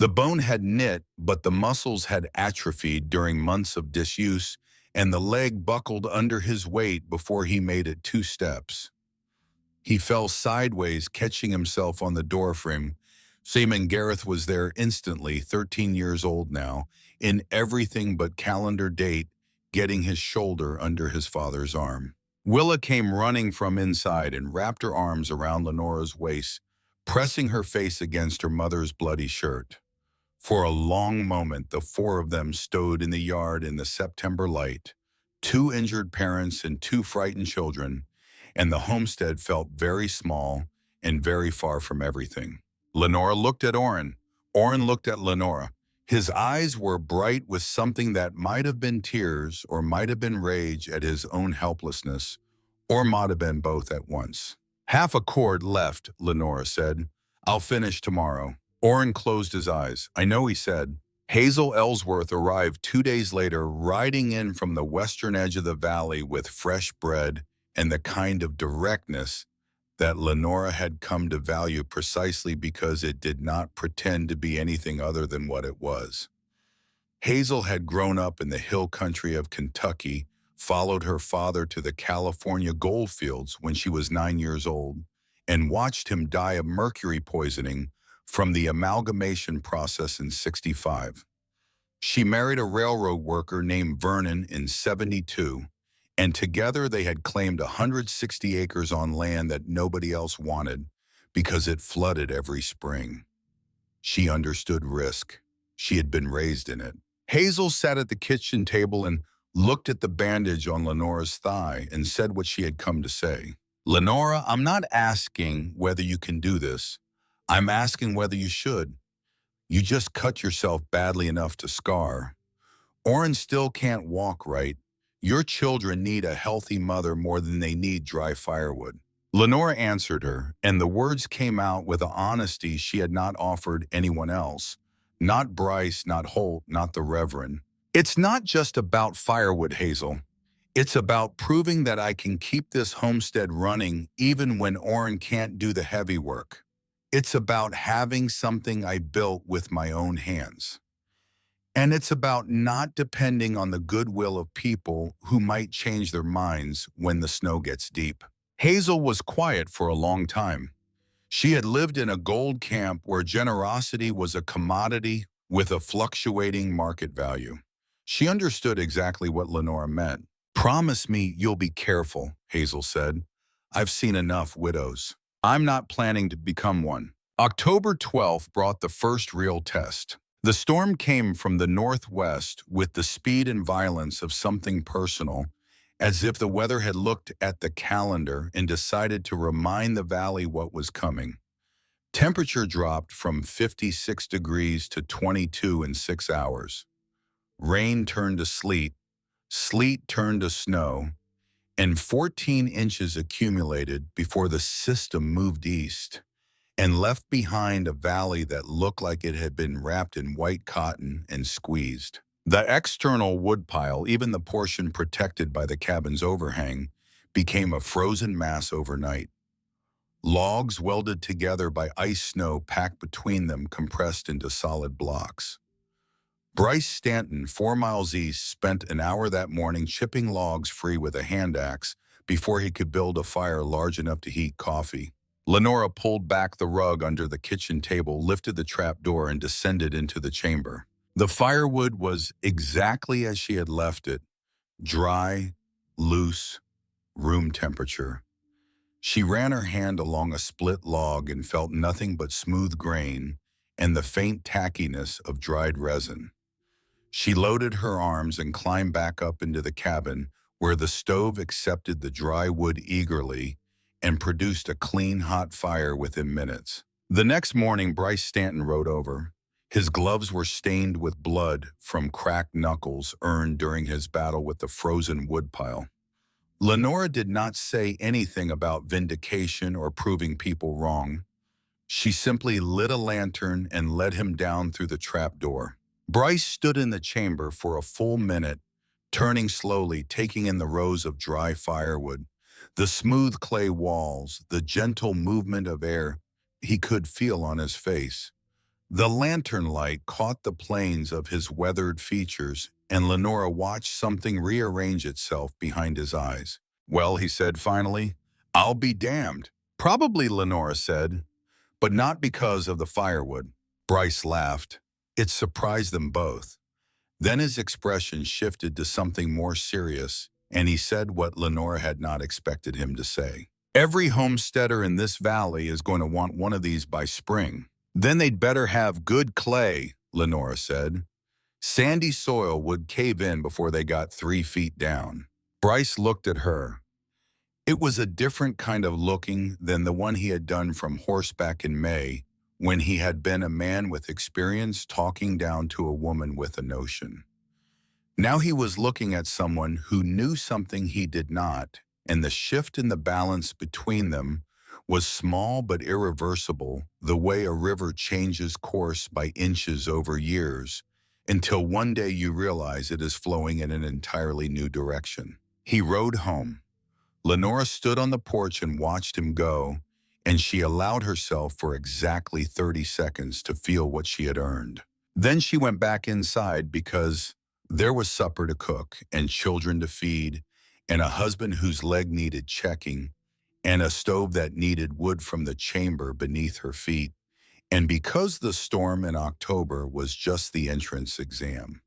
The bone had knit, but the muscles had atrophied during months of disuse, and the leg buckled under his weight before he made it 2 steps. He fell sideways, catching himself on the doorframe. Seaman Gareth was there instantly, 13 years old now, in everything but calendar date, getting his shoulder under his father's arm. Willa came running from inside and wrapped her arms around Lenora's waist, pressing her face against her mother's bloody shirt. For a long moment, the four of them stood in the yard in the September light, two injured parents and two frightened children, and the homestead felt very small and very far from everything. Lenora looked at Orin. Orin looked at Lenora. His eyes were bright with something that might have been tears or might have been rage at his own helplessness, or might have been both at once. "Half a cord left," Lenora said. "I'll finish tomorrow." Orin closed his eyes. "I know," he said. Hazel Ellsworth arrived 2 days later, riding in from the western edge of the valley with fresh bread and the kind of directness that Lenora had come to value precisely because it did not pretend to be anything other than what it was. Hazel had grown up in the hill country of Kentucky, followed her father to the California goldfields when she was 9 years old, and watched him die of mercury poisoning from the amalgamation process in '65. She married a railroad worker named Vernon in '72, and together they had claimed 160 acres on land that nobody else wanted because it flooded every spring. She understood risk. She had been raised in it. Hazel sat at the kitchen table and looked at the bandage on Lenora's thigh and said what she had come to say. "Lenora, I'm not asking whether you can do this. I'm asking whether you should. You just cut yourself badly enough to scar. Orin still can't walk right. Your children need a healthy mother more than they need dry firewood." Lenora answered her, and the words came out with an honesty she had not offered anyone else. Not Bryce, not Holt, not the Reverend. "It's not just about firewood, Hazel. It's about proving that I can keep this homestead running even when Orin can't do the heavy work. It's about having something I built with my own hands. And it's about not depending on the goodwill of people who might change their minds when the snow gets deep." Hazel was quiet for a long time. She had lived in a gold camp where generosity was a commodity with a fluctuating market value. She understood exactly what Lenora meant. "Promise me you'll be careful," Hazel said. "I've seen enough widows. I'm not planning to become one." October 12th brought the first real test. The storm came from the northwest with the speed and violence of something personal, as if the weather had looked at the calendar and decided to remind the valley what was coming. Temperature dropped from 56 degrees to 22 in 6 hours. Rain turned to sleet, sleet turned to snow, and 14 inches accumulated before the system moved east and left behind a valley that looked like it had been wrapped in white cotton and squeezed. The external woodpile, even the portion protected by the cabin's overhang, became a frozen mass overnight. Logs welded together by ice snow packed between them compressed into solid blocks. Bryce Stanton, 4 miles east, spent an hour that morning chipping logs free with a hand axe before he could build a fire large enough to heat coffee. Lenora pulled back the rug under the kitchen table, lifted the trap door, and descended into the chamber. The firewood was exactly as she had left it, dry, loose, room temperature. She ran her hand along a split log and felt nothing but smooth grain and the faint tackiness of dried resin. She loaded her arms and climbed back up into the cabin, where the stove accepted the dry wood eagerly and produced a clean, hot fire within minutes. The next morning, Bryce Stanton rode over. His gloves were stained with blood from cracked knuckles earned during his battle with the frozen woodpile. Lenora did not say anything about vindication or proving people wrong. She simply lit a lantern and led him down through the trap door. Bryce stood in the chamber for a full minute, turning slowly, taking in the rows of dry firewood, the smooth clay walls, the gentle movement of air he could feel on his face. The lantern light caught the planes of his weathered features, and Lenora watched something rearrange itself behind his eyes. "Well," he said finally, "I'll be damned." "Probably," Lenora said, "but not because of the firewood." Bryce laughed. It surprised them both. Then his expression shifted to something more serious, and he said what Lenora had not expected him to say. Every homesteader in this valley is going to want one of these by spring. Then they'd better have good clay, Lenora said. Sandy soil would cave in before they got 3 feet down. Bryce looked at her. It was a different kind of looking than the one he had done from horseback in May, when he had been a man with experience talking down to a woman with a notion. Now he was looking at someone who knew something he did not, and the shift in the balance between them was small but irreversible, the way a river changes course by inches over years, until one day you realize it is flowing in an entirely new direction. He rode home. Lenora stood on the porch and watched him go, and she allowed herself for exactly 30 seconds to feel what she had earned. Then she went back inside because there was supper to cook and children to feed and a husband whose leg needed checking and a stove that needed wood from the chamber beneath her feet. And because the storm in October was just the entrance exam,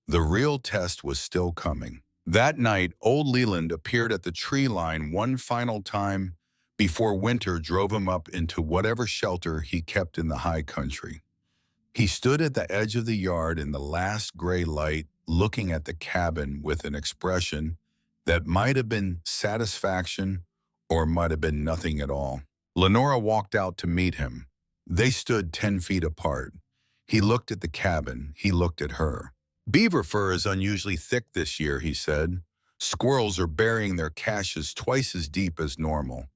the real test was still coming. That night, old Leland appeared at the tree line one final time before winter drove him up into whatever shelter he kept in the high country. He stood at the edge of the yard in the last gray light, looking at the cabin with an expression that might have been satisfaction or might have been nothing at all. Lenora walked out to meet him. They stood 10 feet apart. He looked at the cabin. He looked at her. Beaver fur is unusually thick this year, he said. Squirrels are burying their caches twice as deep as normal.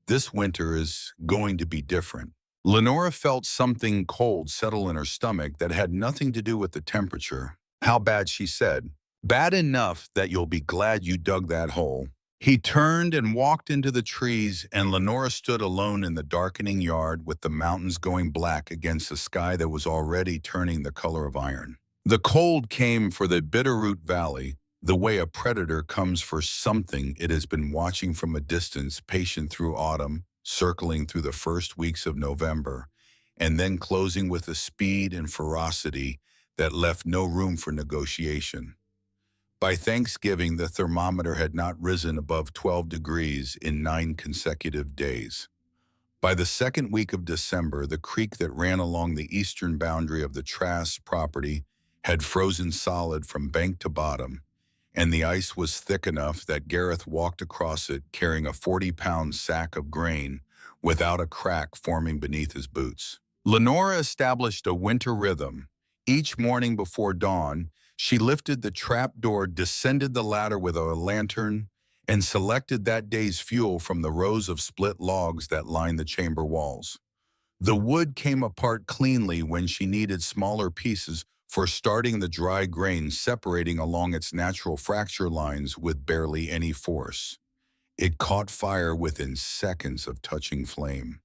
This winter is going to be different. Lenora felt something cold settle in her stomach that had nothing to do with the temperature. How bad, she said. Bad enough that you'll be glad you dug that hole. He turned and walked into the trees, and Lenora stood alone in the darkening yard with the mountains going black against a sky that was already turning the color of iron. The cold came for the Bitterroot Valley, the way a predator comes for something it has been watching from a distance, patient through autumn, circling through the first weeks of November, and then closing with a speed and ferocity that left no room for negotiation. By Thanksgiving, the thermometer had not risen above 12 degrees in 9 consecutive days. By the second week of December, the creek that ran along the eastern boundary of the Trask property had frozen solid from bank to bottom, and the ice was thick enough that Gareth walked across it carrying a 40-pound sack of grain without a crack forming beneath his boots. Lenora established a winter rhythm. Each morning before dawn, she lifted the trap door, descended the ladder with a lantern, and selected that day's fuel from the rows of split logs that lined the chamber walls. The wood came apart cleanly when she needed smaller pieces for starting the dry grain, separating along its natural fracture lines with barely any force. It caught fire within seconds of touching flame.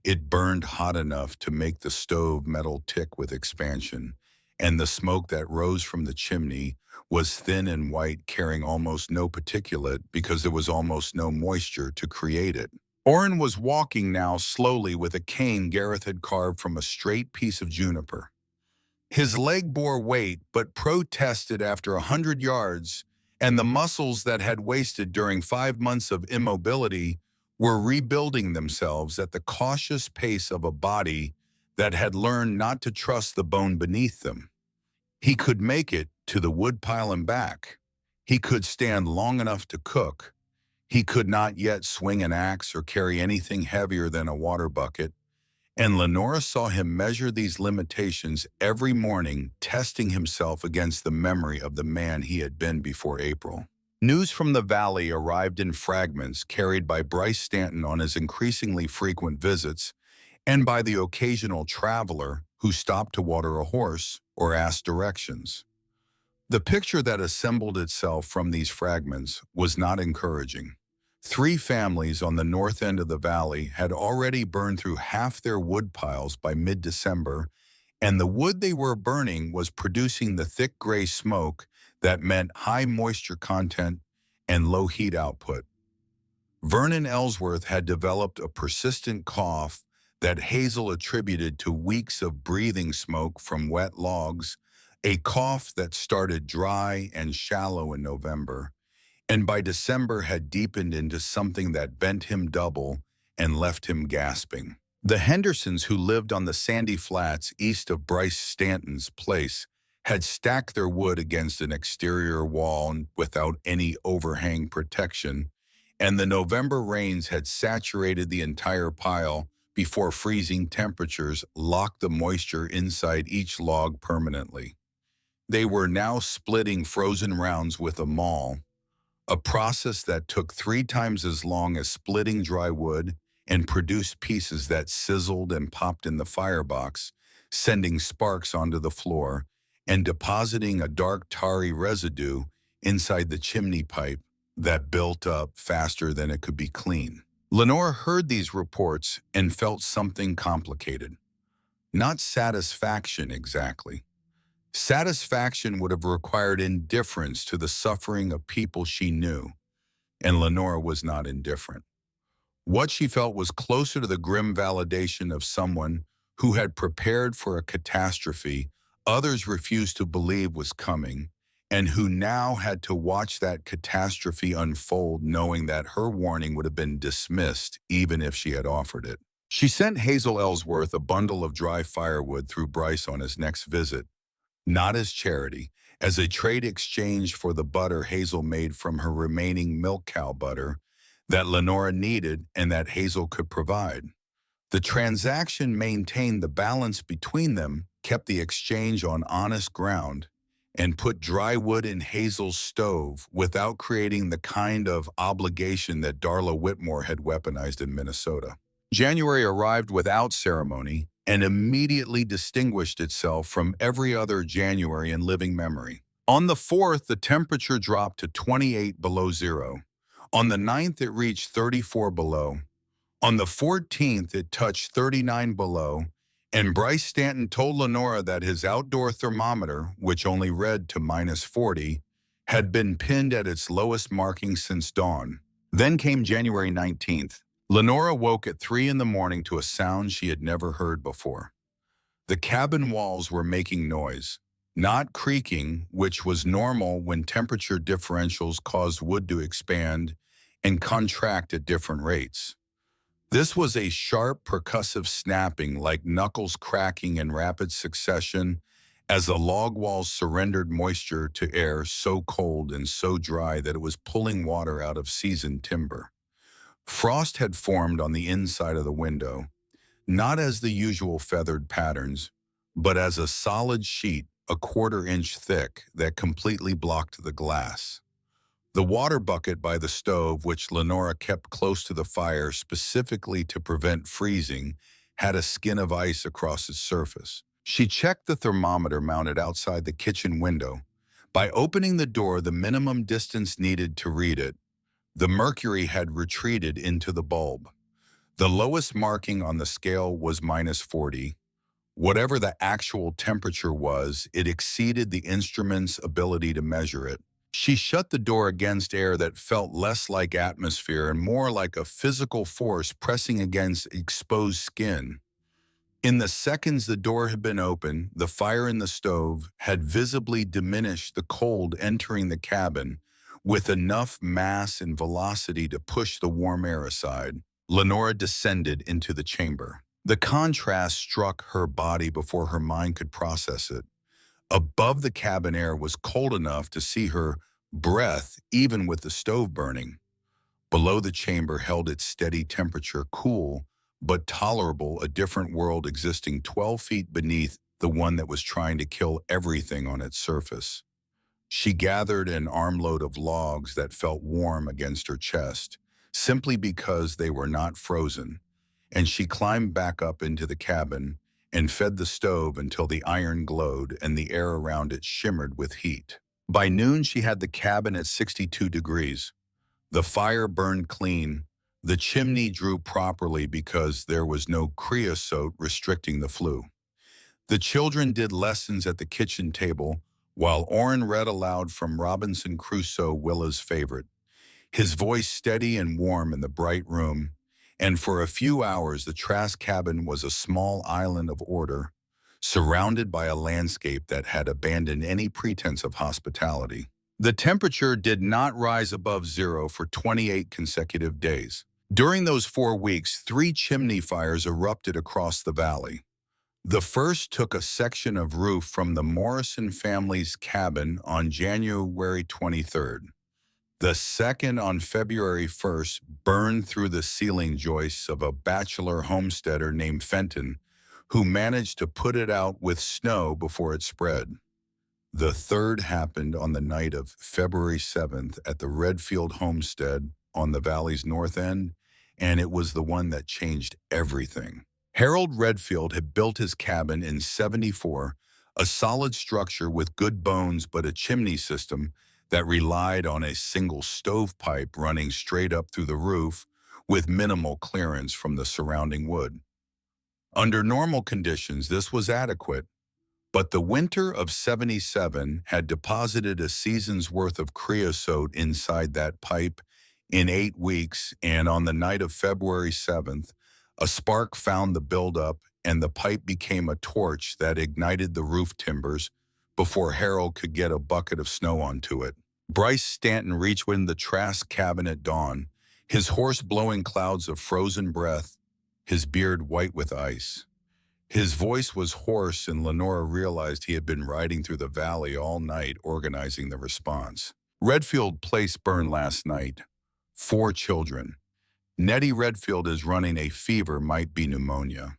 It burned hot enough to make the stove metal tick with expansion, and the smoke that rose from the chimney was thin and white, carrying almost no particulate because there was almost no moisture to create it. Orin was walking now slowly with a cane Gareth had carved from a straight piece of juniper. His leg bore weight but protested after 100 yards, and the muscles that had wasted during 5 months of immobility were rebuilding themselves at the cautious pace of a body that had learned not to trust the bone beneath them. He could make it to the woodpile and back. He could stand long enough to cook. He could not yet swing an axe or carry anything heavier than a water bucket, and Lenora saw him measure these limitations every morning, testing himself against the memory of the man he had been before April. News from the valley arrived in fragments carried by Bryce Stanton on his increasingly frequent visits, and by the occasional traveler who stopped to water a horse or ask directions. The picture that assembled itself from these fragments was not encouraging. 3 families on the north end of the valley had already burned through half their wood piles by mid-December, and the wood they were burning was producing the thick gray smoke that meant high moisture content and low heat output. Vernon Ellsworth had developed a persistent cough that Hazel attributed to weeks of breathing smoke from wet logs, a cough that started dry and shallow in November, and by December had deepened into something that bent him double and left him gasping. The Hendersons, who lived on the sandy flats east of Bryce Stanton's place, had stacked their wood against an exterior wall without any overhang protection, and the November rains had saturated the entire pile before freezing temperatures locked the moisture inside each log permanently. They were now splitting frozen rounds with a maul, a process that took 3 times as long as splitting dry wood and produced pieces that sizzled and popped in the firebox, sending sparks onto the floor and depositing a dark tarry residue inside the chimney pipe that built up faster than it could be cleaned. Lenora heard these reports and felt something complicated. Not satisfaction exactly. Satisfaction would have required indifference to the suffering of people she knew, and Lenora was not indifferent. What she felt was closer to the grim validation of someone who had prepared for a catastrophe others refused to believe was coming, and who now had to watch that catastrophe unfold, knowing that her warning would have been dismissed even if she had offered it. She sent Hazel Ellsworth a bundle of dry firewood through Bryce on his next visit, not as charity, as a trade exchange for the butter Hazel made from her remaining milk cow butter that Lenora needed and that Hazel could provide. The transaction maintained the balance between them, kept the exchange on honest ground, and put dry wood in Hazel's stove without creating the kind of obligation that Darla Whitmore had weaponized in Minnesota. January arrived without ceremony and immediately distinguished itself from every other January in living memory. On the 4th, the temperature dropped to 28 below zero. On the 9th, it reached 34 below. On the 14th, it touched 39 below, and Bryce Stanton told Lenora that his outdoor thermometer, which only read to -40, had been pinned at its lowest marking since dawn. Then came January 19th. Lenora woke at 3 in the morning to a sound she had never heard before. The cabin walls were making noise, not creaking, which was normal when temperature differentials caused wood to expand and contract at different rates. This was a sharp, percussive snapping, like knuckles cracking in rapid succession as the log walls surrendered moisture to air so cold and so dry that it was pulling water out of seasoned timber. Frost had formed on the inside of the window, not as the usual feathered patterns, but as a solid sheet a 1/4 inch thick that completely blocked the glass. The water bucket by the stove, which Lenora kept close to the fire specifically to prevent freezing, had a skin of ice across its surface. She checked the thermometer mounted outside the kitchen window. By opening the door the minimum distance needed to read it, the mercury had retreated into the bulb. The lowest marking on the scale was -40. Whatever the actual temperature was, it exceeded the instrument's ability to measure it. She shut the door against air that felt less like atmosphere and more like a physical force pressing against exposed skin. In the seconds the door had been open, the fire in the stove had visibly diminished the cold entering the cabin, with enough mass and velocity to push the warm air aside. Lenora descended into the chamber. The contrast struck her body before her mind could process it. Above the cabin air was cold enough to see her breath even with the stove burning. Below the chamber held its steady temperature, cool but tolerable, a different world existing 12 feet beneath the one that was trying to kill everything on its surface. She gathered an armload of logs that felt warm against her chest, simply because they were not frozen, and she climbed back up into the cabin and fed the stove until the iron glowed and the air around it shimmered with heat. By noon, she had the cabin at 62 degrees. The fire burned clean. The chimney drew properly because there was no creosote restricting the flue. The children did lessons at the kitchen table, while Orin read aloud from Robinson Crusoe, Willa's favorite, his voice steady and warm in the bright room, and for a few hours the Trask cabin was a small island of order, surrounded by a landscape that had abandoned any pretense of hospitality. The temperature did not rise above zero for 28 consecutive days. During those 4 weeks, 3 chimney fires erupted across the valley. The first took a section of roof from the Morrison family's cabin on January 23rd. The second, on February 1st, burned through the ceiling joists of a bachelor homesteader named Fenton, who managed to put it out with snow before it spread. The third happened on the night of February 7th at the Redfield homestead on the valley's north end, and it was the one that changed everything. Harold Redfield had built his cabin in '74, a solid structure with good bones but a chimney system that relied on a single stovepipe running straight up through the roof with minimal clearance from the surrounding wood. Under normal conditions, this was adequate, but the winter of '77 had deposited a season's worth of creosote inside that pipe in 8 weeks, and on the night of February 7th, a spark found the buildup and the pipe became a torch that ignited the roof timbers before Harold could get a bucket of snow onto it. Bryce Stanton reached in the Trask cabin at dawn, his horse blowing clouds of frozen breath, his beard white with ice. His voice was hoarse, and Lenora realized he had been riding through the valley all night organizing the response. Redfield Place burned last night. 4 children. Nettie Redfield is running a fever, might be pneumonia.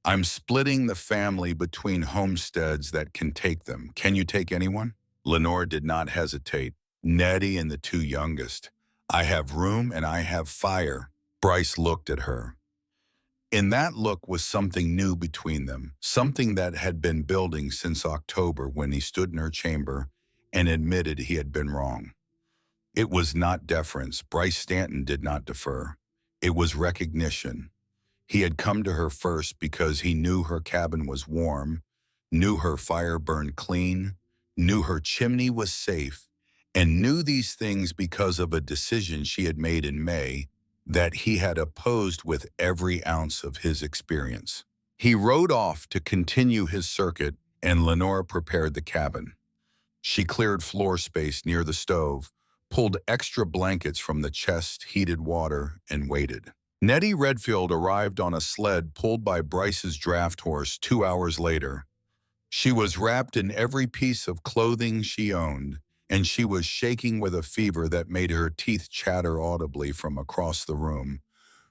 I'm splitting the family between homesteads that can take them. Can you take anyone? Lenora did not hesitate. Nettie and the 2 youngest. I have room and I have fire. Bryce looked at her. In that look was something new between them, something that had been building since October when he stood in her chamber and admitted he had been wrong. It was not deference. Bryce Stanton did not defer. It was recognition. He had come to her first because he knew her cabin was warm, knew her fire burned clean, knew her chimney was safe, and knew these things because of a decision she had made in May that he had opposed with every ounce of his experience. He rode off to continue his circuit, and Lenora prepared the cabin. She cleared floor space near the stove, pulled extra blankets from the chest, heated water, and waited. Nettie Redfield arrived on a sled pulled by Bryce's draft horse 2 hours later. She was wrapped in every piece of clothing she owned, and she was shaking with a fever that made her teeth chatter audibly from across the room.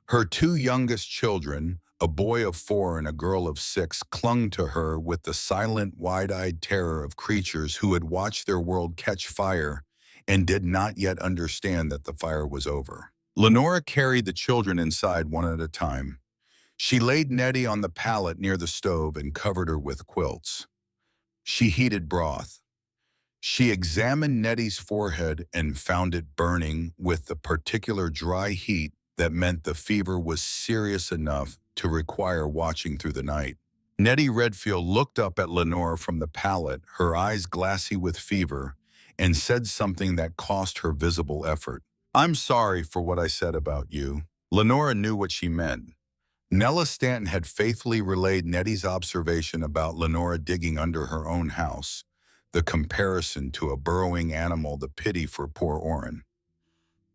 Her 2 youngest children, a boy of 4 and a girl of 6, clung to her with the silent, wide-eyed terror of creatures who had watched their world catch fire and did not yet understand that the fire was over. Lenora carried the children inside one at a time. She laid Nettie on the pallet near the stove and covered her with quilts. She heated broth. She examined Nettie's forehead and found it burning with the particular dry heat that meant the fever was serious enough to require watching through the night. Nettie Redfield looked up at Lenora from the pallet, her eyes glassy with fever, and said something that cost her visible effort. I'm sorry for what I said about you. Lenora knew what she meant. Nella Stanton had faithfully relayed Nettie's observation about Lenora digging under her own house, the comparison to a burrowing animal, the pity for poor Orin.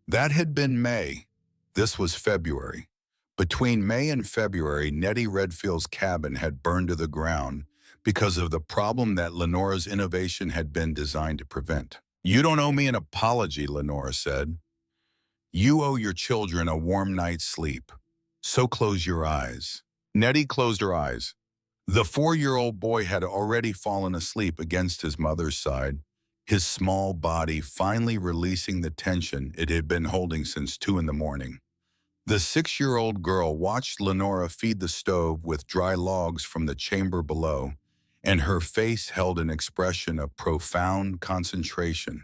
That had been May. This was February. Between May and February, Nettie Redfield's cabin had burned to the ground because of the problem that Lenora's innovation had been designed to prevent. You don't owe me an apology, Lenora said. You owe your children a warm night's sleep. So close your eyes. Nettie closed her eyes. The 4-year-old boy had already fallen asleep against his mother's side, his small body finally releasing the tension it had been holding since 2 in the morning. The 6-year-old girl watched Lenora feed the stove with dry logs from the chamber below, and her face held an expression of profound concentration,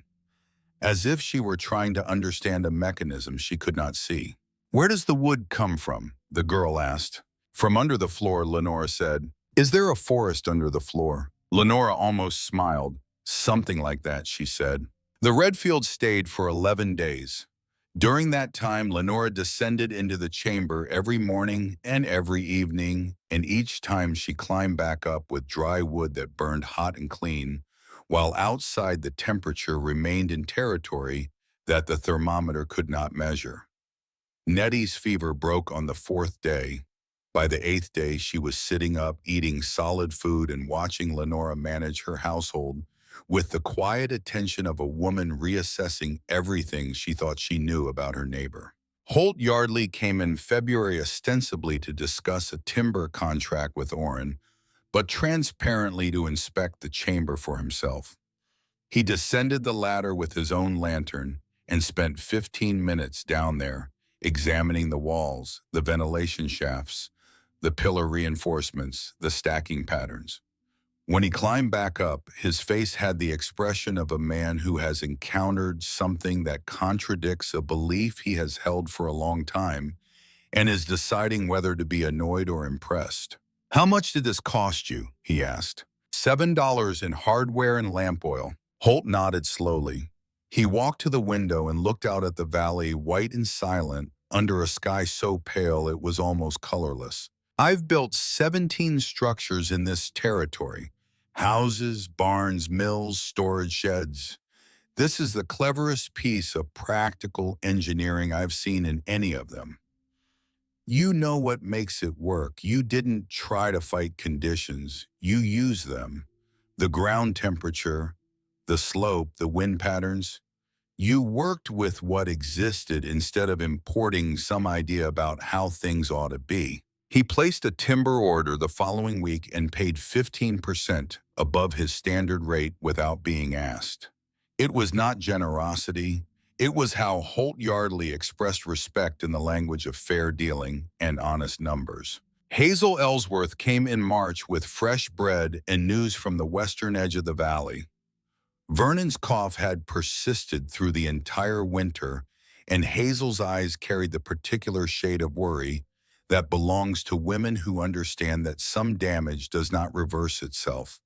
as if she were trying to understand a mechanism she could not see. Where does the wood come from? The girl asked. From under the floor, Lenora said. Is there a forest under the floor? Lenora almost smiled. Something like that, she said. The Redfield stayed for 11 days. During that time, Lenora descended into the chamber every morning and every evening, and each time she climbed back up with dry wood that burned hot and clean, while outside the temperature remained in territory that the thermometer could not measure. Nettie's fever broke on the fourth day. By the eighth day, she was sitting up, eating solid food and watching Lenora manage her household with the quiet attention of a woman reassessing everything she thought she knew about her neighbor. Holt Yardley came in February ostensibly to discuss a timber contract with Orin, but transparently to inspect the chamber for himself. He descended the ladder with his own lantern and spent 15 minutes down there, examining the walls, the ventilation shafts, the pillar reinforcements, the stacking patterns. When he climbed back up, his face had the expression of a man who has encountered something that contradicts a belief he has held for a long time and is deciding whether to be annoyed or impressed. "How much did this cost you?" he asked. $7 in hardware and lamp oil. Holt nodded slowly. He walked to the window and looked out at the valley, white and silent, under a sky so pale it was almost colorless. "I've built 17 structures in this territory. Houses, barns, mills, storage sheds. This is the cleverest piece of practical engineering I've seen in any of them. You know what makes it work. You didn't try to fight conditions. You use them. The ground temperature, the slope, the wind patterns. You worked with what existed instead of importing some idea about how things ought to be." He placed a timber order the following week and paid 15% above his standard rate without being asked. It was not generosity. It was how Holt Yardley expressed respect in the language of fair dealing and honest numbers. Hazel Ellsworth came in March with fresh bread and news from the western edge of the valley. Vernon's cough had persisted through the entire winter, and Hazel's eyes carried the particular shade of worry that belongs to women who understand that some damage does not reverse itself.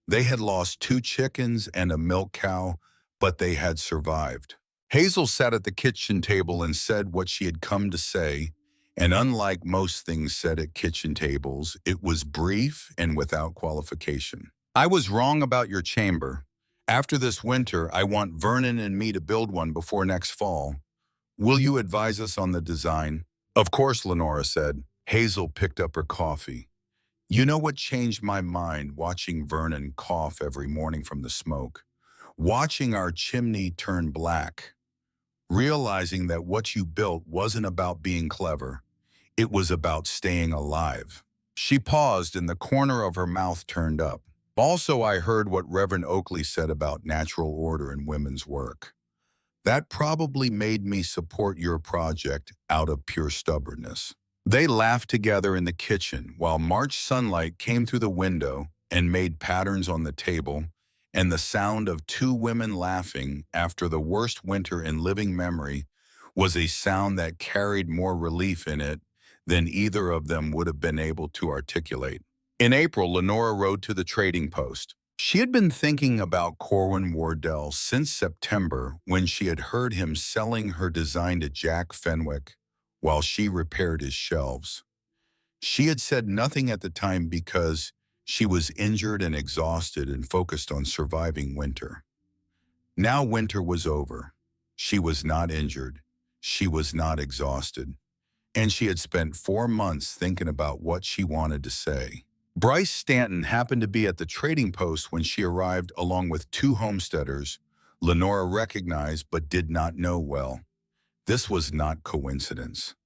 They had lost 2 chickens and a milk cow, but they had survived. Hazel sat at the kitchen table and said what she had come to say, and unlike most things said at kitchen tables, it was brief and without qualification. "I was wrong about your chamber. After this winter, I want Vernon and me to build one before next fall. Will you advise us on the design?" "Of course," Lenora said. Hazel picked up her coffee. "You know what changed my mind? Watching Vernon cough every morning from the smoke. Watching our chimney turn black. Realizing that what you built wasn't about being clever. It was about staying alive." She paused and the corner of her mouth turned up. "Also, I heard what Reverend Oakley said about natural order in women's work. That probably made me support your project out of pure stubbornness." They laughed together in the kitchen while March sunlight came through the window and made patterns on the table, and the sound of 2 women laughing after the worst winter in living memory was a sound that carried more relief in it than either of them would have been able to articulate. In April, Lenora rode to the trading post. She had been thinking about Corwin Wardell since September when she had heard him selling her design to Jack Fenwick while she repaired his shelves. She had said nothing at the time because she was injured and exhausted and focused on surviving winter. Now winter was over. She was not injured. She was not exhausted. And she had spent 4 months thinking about what she wanted to say. Bryce Stanton happened to be at the trading post when she arrived along with 2 homesteaders Lenora recognized but did not know well. This was not coincidence.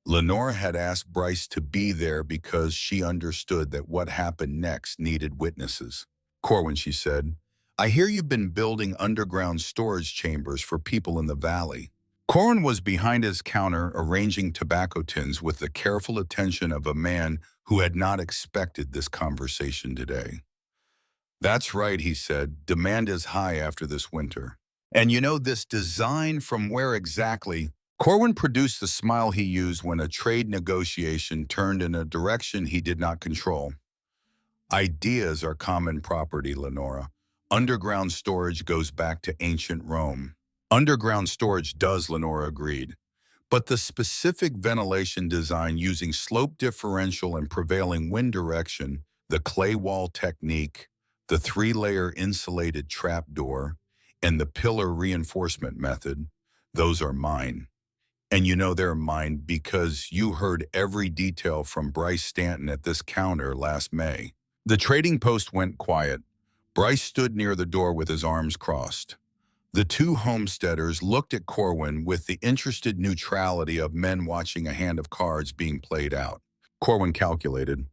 Lenora had asked Bryce to be there because she understood that what happened next needed witnesses. "Corwin," she said, "I hear you've been building underground storage chambers for people in the valley." Corwin was behind his counter arranging tobacco tins with the careful attention of a man who had not expected this conversation today. "That's right," he said. "Demand is high after this winter. And you know this design from where exactly?" Corwin produced the smile he used when a trade negotiation turned in a direction he did not control. "Ideas are common property, Lenora. Underground storage goes back to ancient Rome." "Underground storage does," Lenora agreed. "But the specific ventilation design using slope differential and prevailing wind direction, the clay wall technique, the three-layer insulated trapdoor, and the pillar reinforcement method, those are mine. And you know they're mine because you heard every detail from Bryce Stanton at this counter last May. The trading post went quiet. Bryce stood near the door with his arms crossed. The two homesteaders looked at Corwin with the interested neutrality of men watching a hand of cards being played out. Corwin calculated.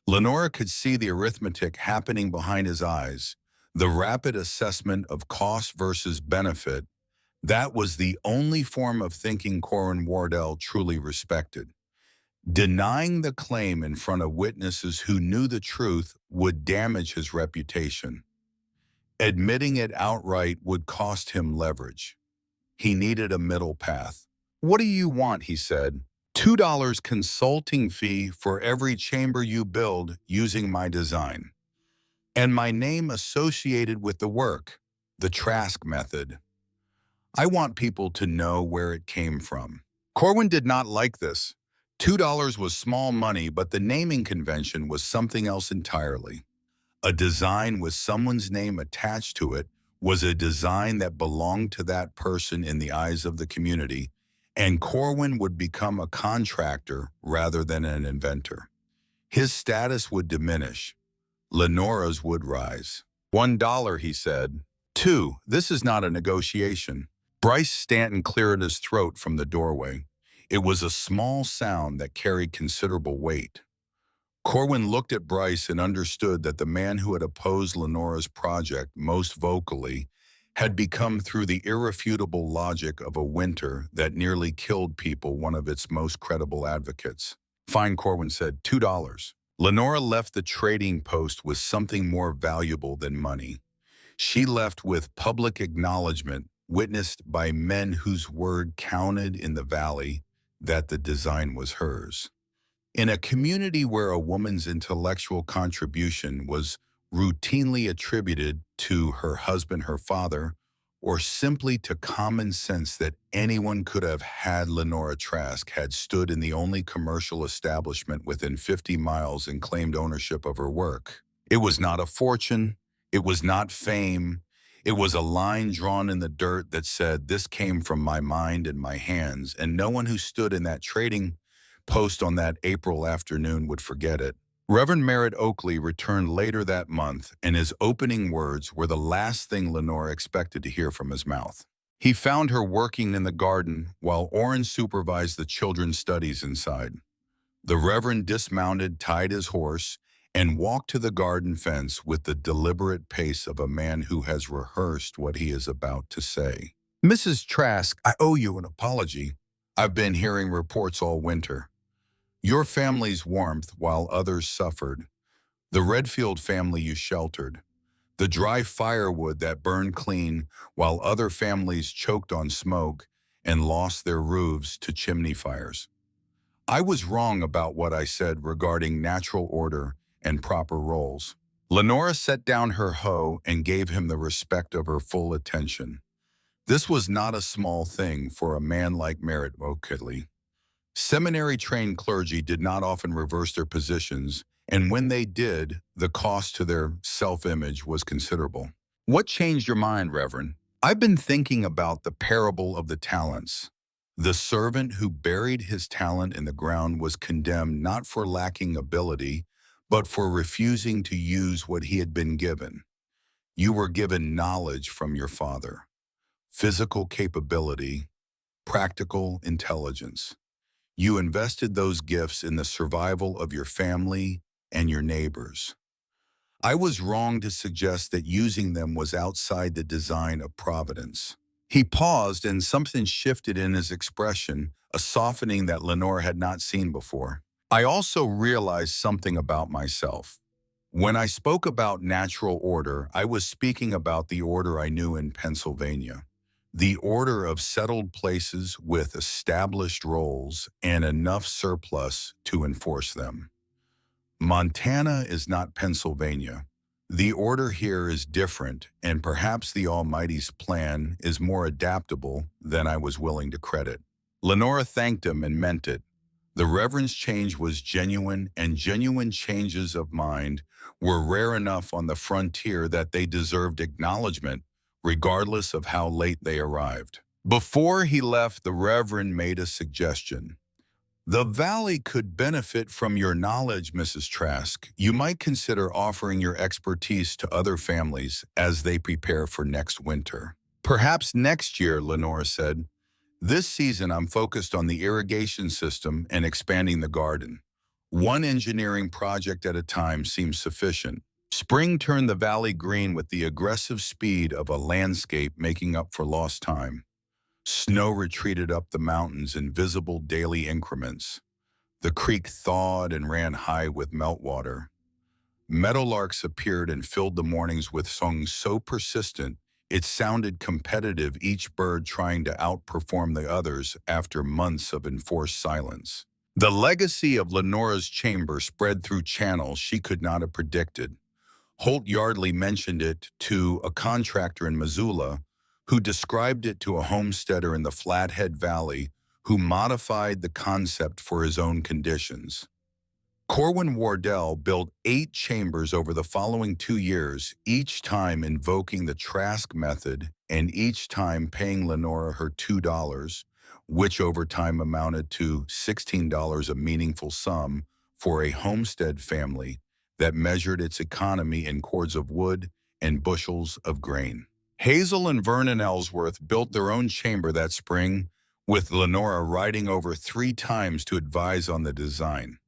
Lenora could see the arithmetic happening behind his eyes, the rapid assessment of cost versus benefit. That was the only form of thinking Corwin Wardell truly respected. Denying the claim in front of witnesses who knew the truth would damage his reputation. Admitting it outright would cost him leverage. He needed a middle path. "What do you want?" he said. $2 consulting fee for every chamber you build using my design. And my name associated with the work, the Trask method. I want people to know where it came from. Corwin did not like this. $2 was small money, but the naming convention was something else entirely. A design with someone's name attached to it was a design that belonged to that person in the eyes of the community, and Corwin would become a contractor rather than an inventor. His status would diminish. Lenora's would rise. $1, he said. "2, this is not a negotiation." Bryce Stanton cleared his throat from the doorway. It was a small sound that carried considerable weight. Corwin looked at Bryce and understood that the man who had opposed Lenora's project most vocally had become, through the irrefutable logic of a winter that nearly killed people, one of its most credible advocates. "Fine," Corwin said, $2. Lenora left the trading post with something more valuable than money. She left with public acknowledgement, witnessed by men whose word counted in the valley, that the design was hers. In a community where a woman's intellectual contribution was routinely attributed to her husband, her father, or simply to common sense that anyone could have had, Lenora Trask had stood in the only commercial establishment within 50 miles and claimed ownership of her work. It was not a fortune. It was not fame. It was a line drawn in the dirt that said, "This came from my mind and my hands," and no one who stood in that trading post on that April afternoon would forget it. Reverend Merritt Oakley returned later that month, and his opening words were the last thing Lenora expected to hear from his mouth. He found her working in the garden while Orin supervised the children's studies inside. The Reverend dismounted, tied his horse, and walked to the garden fence with the deliberate pace of a man who has rehearsed what he is about to say. "Mrs. Trask, I owe you an apology. I've been hearing reports all winter. Your family's warmth while others suffered. The Redfield family you sheltered. The dry firewood that burned clean while other families choked on smoke and lost their roofs to chimney fires. I was wrong about what I said regarding natural order and proper roles." Lenora set down her hoe and gave him the respect of her full attention. This was not a small thing for a man like Merritt Oakley. Seminary-trained clergy did not often reverse their positions, and when they did, the cost to their self-image was considerable. "What changed your mind, Reverend?" "I've been thinking about the parable of the talents. The servant who buried his talent in the ground was condemned not for lacking ability, but for refusing to use what he had been given. You were given knowledge from your Father, physical capability, practical intelligence. You invested those gifts in the survival of your family and your neighbors. I was wrong to suggest that using them was outside the design of Providence." He paused, and something shifted in his expression, a softening that Lenora had not seen before. "I also realized something about myself. When I spoke about natural order, I was speaking about the order I knew in Pennsylvania. The order of settled places with established roles and enough surplus to enforce them. Montana is not Pennsylvania. The order here is different, and perhaps the Almighty's plan is more adaptable than I was willing to credit." Lenora thanked him and meant it. The Reverend's change was genuine, and genuine changes of mind were rare enough on the frontier that they deserved acknowledgement, regardless of how late they arrived. Before he left, the Reverend made a suggestion. The valley could benefit from your knowledge, Mrs. Trask. You might consider offering your expertise to other families as they prepare for next winter. Perhaps next year, Lenora said. This season, I'm focused on the irrigation system and expanding the garden. One engineering project at a time seems sufficient. Spring turned the valley green with the aggressive speed of a landscape making up for lost time. Snow retreated up the mountains in visible daily increments. The creek thawed and ran high with meltwater. Meadowlarks appeared and filled the mornings with songs so persistent it sounded competitive, each bird trying to outperform the others after months of enforced silence. The legacy of Lenora's chamber spread through channels she could not have predicted. Holt Yardley mentioned it to a contractor in Missoula, who described it to a homesteader in the Flathead Valley, who modified the concept for his own conditions. Corwin Wardell built 8 chambers over the following 2 years, each time invoking the Trask method and each time paying Lenora her $2, which over time amounted to $16, a meaningful sum for a homestead family that measured its economy in cords of wood and bushels of grain. Hazel and Vernon Ellsworth built their own chamber that spring, with Lenora riding over 3 times to advise on the design.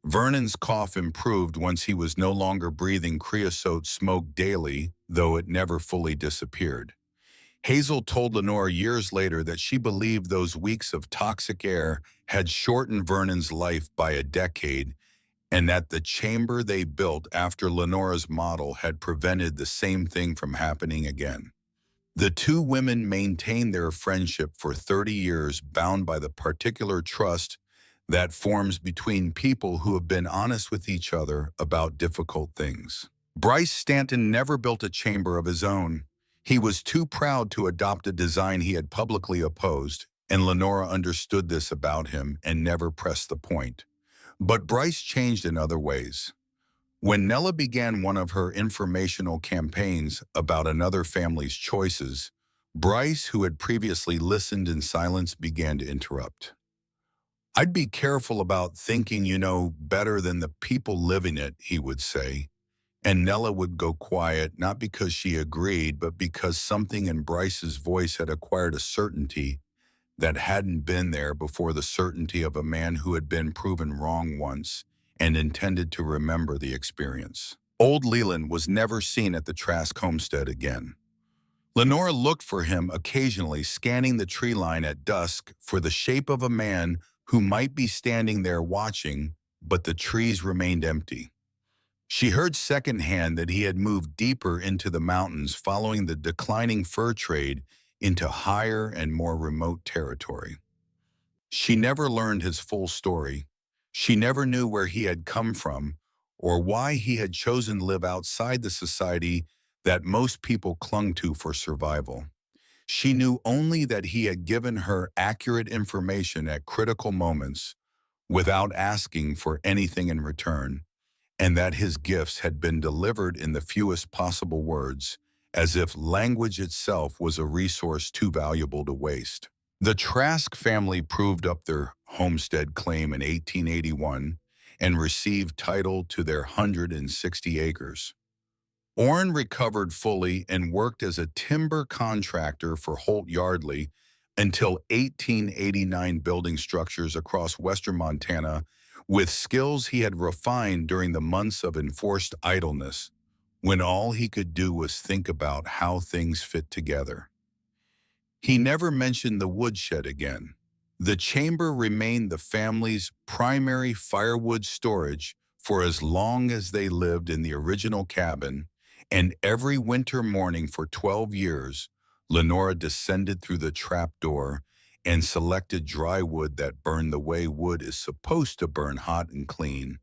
Vernon's cough improved once he was no longer breathing creosote smoke daily, though it never fully disappeared. Hazel told Lenora years later that she believed those weeks of toxic air had shortened Vernon's life by a decade, and that the chamber they built after Lenora's model had prevented the same thing from happening again. The two women maintained their friendship for 30 years, bound by the particular trust that forms between people who have been honest with each other about difficult things. Bryce Stanton never built a chamber of his own. He was too proud to adopt a design he had publicly opposed, and Lenora understood this about him and never pressed the point. But Bryce changed in other ways. When Nella began one of her informational campaigns about another family's choices, Bryce, who had previously listened in silence, began to interrupt. "I'd be careful about thinking you know better than the people living it," he would say. And Nella would go quiet, not because she agreed, but because something in Bryce's voice had acquired a certainty that hadn't been there before, the certainty of a man who had been proven wrong once and intended to remember the experience. Old Leland was never seen at the Trask homestead again. Lenora looked for him occasionally, scanning the tree line at dusk for the shape of a man who might be standing there watching, but the trees remained empty. She heard secondhand that he had moved deeper into the mountains, following the declining fur trade into higher and more remote territory. She never learned his full story. She never knew where he had come from or why he had chosen to live outside the society that most people clung to for survival. She knew only that he had given her accurate information at critical moments without asking for anything in return, and that his gifts had been delivered in the fewest possible words, as if language itself was a resource too valuable to waste. The Trask family proved up their homestead claim in 1881 and received title to their 160 acres. Orin recovered fully and worked as a timber contractor for Holt Yardley until 1889, building structures across western Montana with skills he had refined during the months of enforced idleness, when all he could do was think about how things fit together. He never mentioned the woodshed again. The chamber remained the family's primary firewood storage for as long as they lived in the original cabin, and every winter morning for 12 years, Lenora descended through the trapdoor and selected dry wood that burned the way wood is supposed to burn, hot and clean,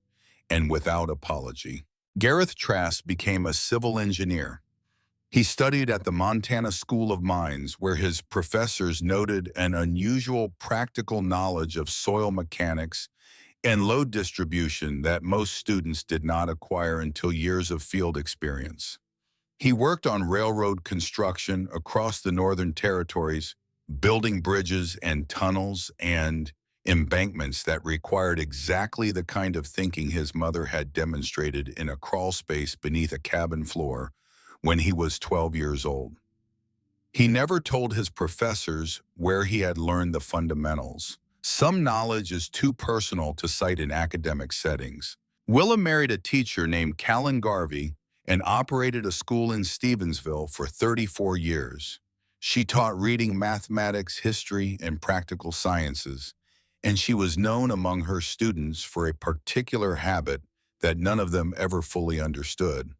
and without apology. Gareth Trask became a civil engineer. He studied at the Montana School of Mines, where his professors noted an unusual practical knowledge of soil mechanics and load distribution that most students did not acquire until years of field experience. He worked on railroad construction across the Northern Territories, building bridges and tunnels and embankments that required exactly the kind of thinking his mother had demonstrated in a crawl space beneath a cabin floor when he was 12 years old. He never told his professors where he had learned the fundamentals. Some knowledge is too personal to cite in academic settings. Willem married a teacher named Callan Garvey and operated a school in Stevensville for 34 years. She taught reading, mathematics, history, and practical sciences, and she was known among her students for a particular habit that none of them ever fully understood.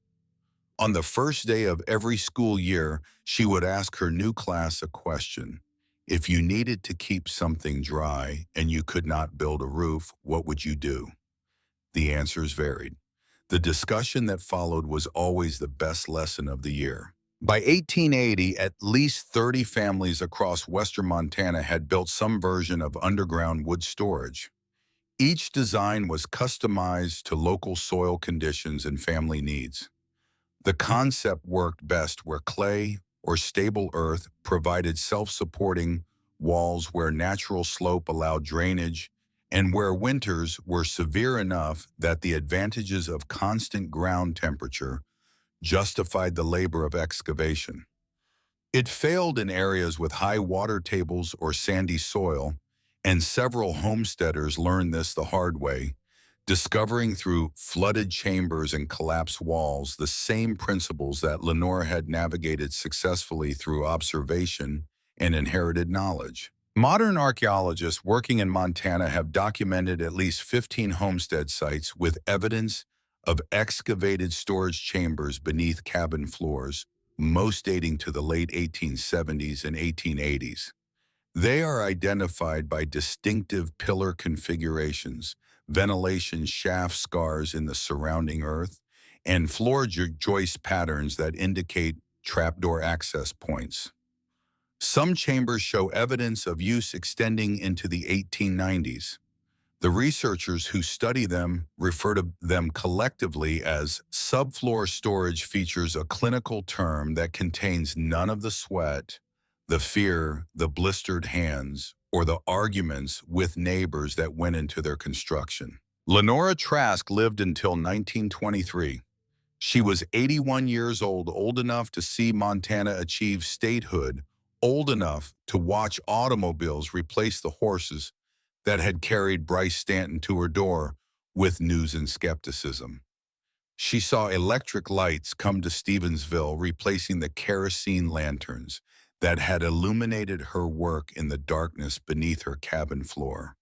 On the first day of every school year, she would ask her new class a question. If you needed to keep something dry and you could not build a roof, what would you do? The answers varied. The discussion that followed was always the best lesson of the year. By 1880, at least 30 families across western Montana had built some version of underground wood storage. Each design was customized to local soil conditions and family needs. The concept worked best where clay or stable earth provided self-supporting walls, where natural slope allowed drainage, and where winters were severe enough that the advantages of constant ground temperature justified the labor of excavation. It failed in areas with high water tables or sandy soil, and several homesteaders learned this the hard way, discovering through flooded chambers and collapsed walls the same principles that Lenora had navigated successfully through observation and inherited knowledge. Modern archaeologists working in Montana have documented at least 15 homestead sites with evidence of excavated storage chambers beneath cabin floors, most dating to the late 1870s and 1880s. They are identified by distinctive pillar configurations, ventilation shaft scars in the surrounding earth, and floor joist patterns that indicate trapdoor access points. Some chambers show evidence of use extending into the 1890s. The researchers who study them refer to them collectively as subfloor storage. Features a clinical term that contains none of the sweat, the fear, the blistered hands, or the arguments with neighbors that went into their construction. Lenora Trask lived until 1923. She was 81 years old, old enough to see Montana achieve statehood, old enough to watch automobiles replace the horses that had carried Bryce Stanton to her door with news and skepticism. She saw electric lights come to Stevensville, replacing the kerosene lanterns that had illuminated her work in the darkness beneath her cabin floor.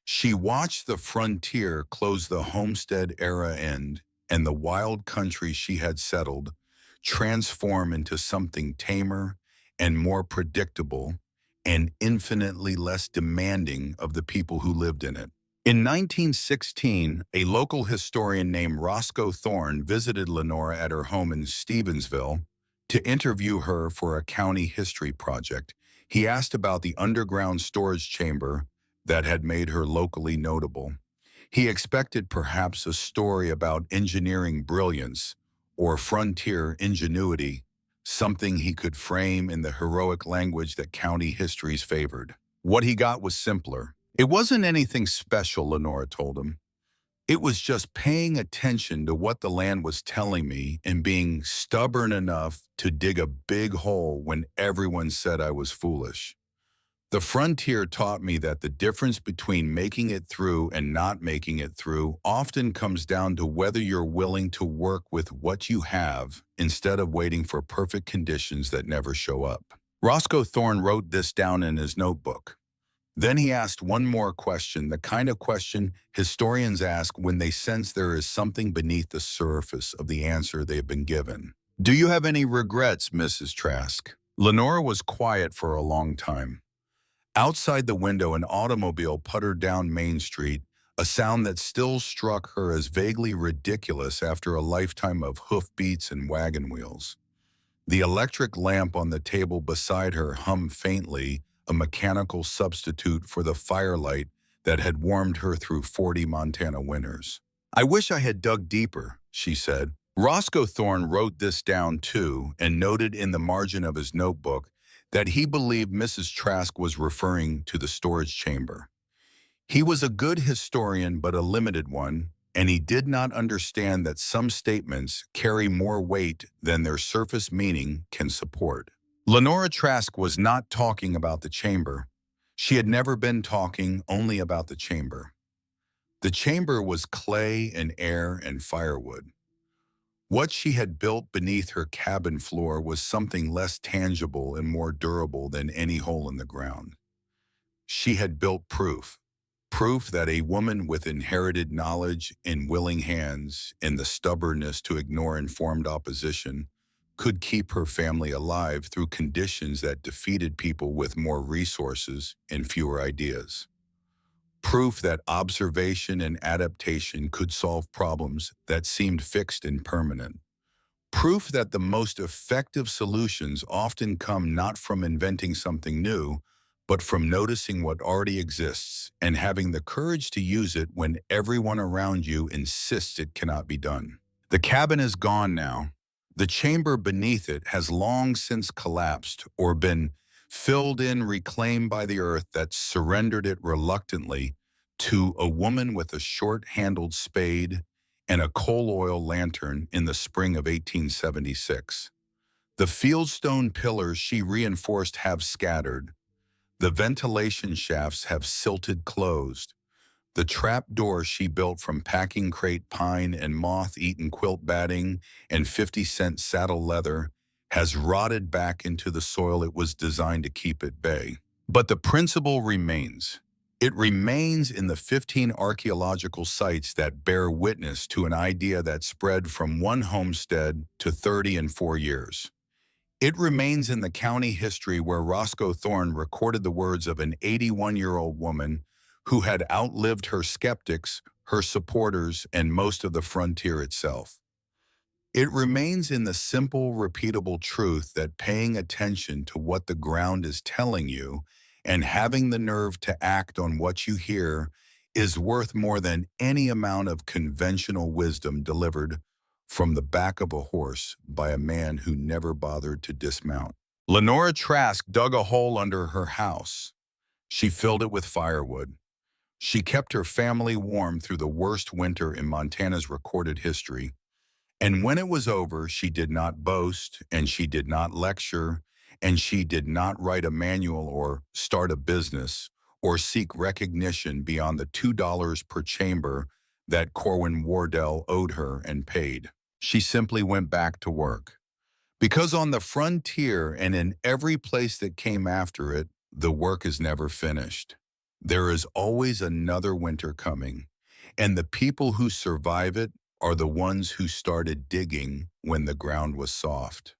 She watched the frontier close, the homestead era end, and the wild country she had settled transform into something tamer and more predictable and infinitely less demanding of the people who lived in it. In 1916, a local historian named Roscoe Thorne visited Lenora at her home in Stevensville to interview her for a county history project. He asked about the underground storage chamber that had made her locally notable. He expected perhaps a story about engineering brilliance or frontier ingenuity, something he could frame in the heroic language that county histories favored. What he got was simpler. It wasn't anything special, Lenora told him. It was just paying attention to what the land was telling me and being stubborn enough to dig a big hole when everyone said I was foolish. The frontier taught me that the difference between making it through and not making it through often comes down to whether you're willing to work with what you have instead of waiting for perfect conditions that never show up. Roscoe Thorne wrote this down in his notebook. Then he asked one more question, the kind of question historians ask when they sense there is something beneath the surface of the answer they've been given. Do you have any regrets, Mrs. Trask? Lenora was quiet for a long time. Outside the window, an automobile puttered down Main Street, a sound that still struck her as vaguely ridiculous after a lifetime of hoofbeats and wagon wheels. The electric lamp on the table beside her hummed faintly, a mechanical substitute for the firelight that had warmed her through 40 Montana winters. "I wish I had dug deeper," she said. Roscoe Thorne wrote this down too and noted in the margin of his notebook that he believed Mrs. Trask was referring to the storage chamber. He was a good historian but a limited one, and he did not understand that some statements carry more weight than their surface meaning can support. Lenora Trask was not talking about the chamber. She had never been talking only about the chamber. The chamber was clay and air and firewood. What she had built beneath her cabin floor was something less tangible and more durable than any hole in the ground. She had built proof that a woman with inherited knowledge and willing hands and the stubbornness to ignore informed opposition could keep her family alive through conditions that defeated people with more resources and fewer ideas. Proof that observation and adaptation could solve problems that seemed fixed and permanent. Proof that the most effective solutions often come not from inventing something new, but from noticing what already exists and having the courage to use it when everyone around you insists it cannot be done. The cabin is gone now. The chamber beneath it has long since collapsed or been filled in, reclaimed by the earth that surrendered it reluctantly to a woman with a short-handled spade and a coal oil lantern in the spring of 1876. The fieldstone pillars she reinforced have scattered. The ventilation shafts have silted closed. The trap door she built from packing crate pine and moth-eaten quilt batting and 50-cent saddle leather has rotted back into the soil it was designed to keep at bay. But the principle remains. It remains in the 15 archaeological sites that bear witness to an idea that spread from one homestead to 30 in 4 years. It remains in the county history where Roscoe Thorne recorded the words of an 81-year-old woman who had outlived her skeptics, her supporters, and most of the frontier itself. It remains in the simple, repeatable truth that paying attention to what the ground is telling you and having the nerve to act on what you hear is worth more than any amount of conventional wisdom delivered from the back of a horse by a man who never bothered to dismount. Lenora Trask dug a hole under her house. She filled it with firewood. She kept her family warm through the worst winter in Montana's recorded history. And when it was over, she did not boast, and she did not lecture, and she did not write a manual or start a business or seek recognition beyond the $2 per chamber that Corwin Wardell owed her and paid. She simply went back to work. Because on the frontier and in every place that came after it, the work is never finished. There is always another winter coming, and the people who survive it are the ones who started digging when the ground was soft.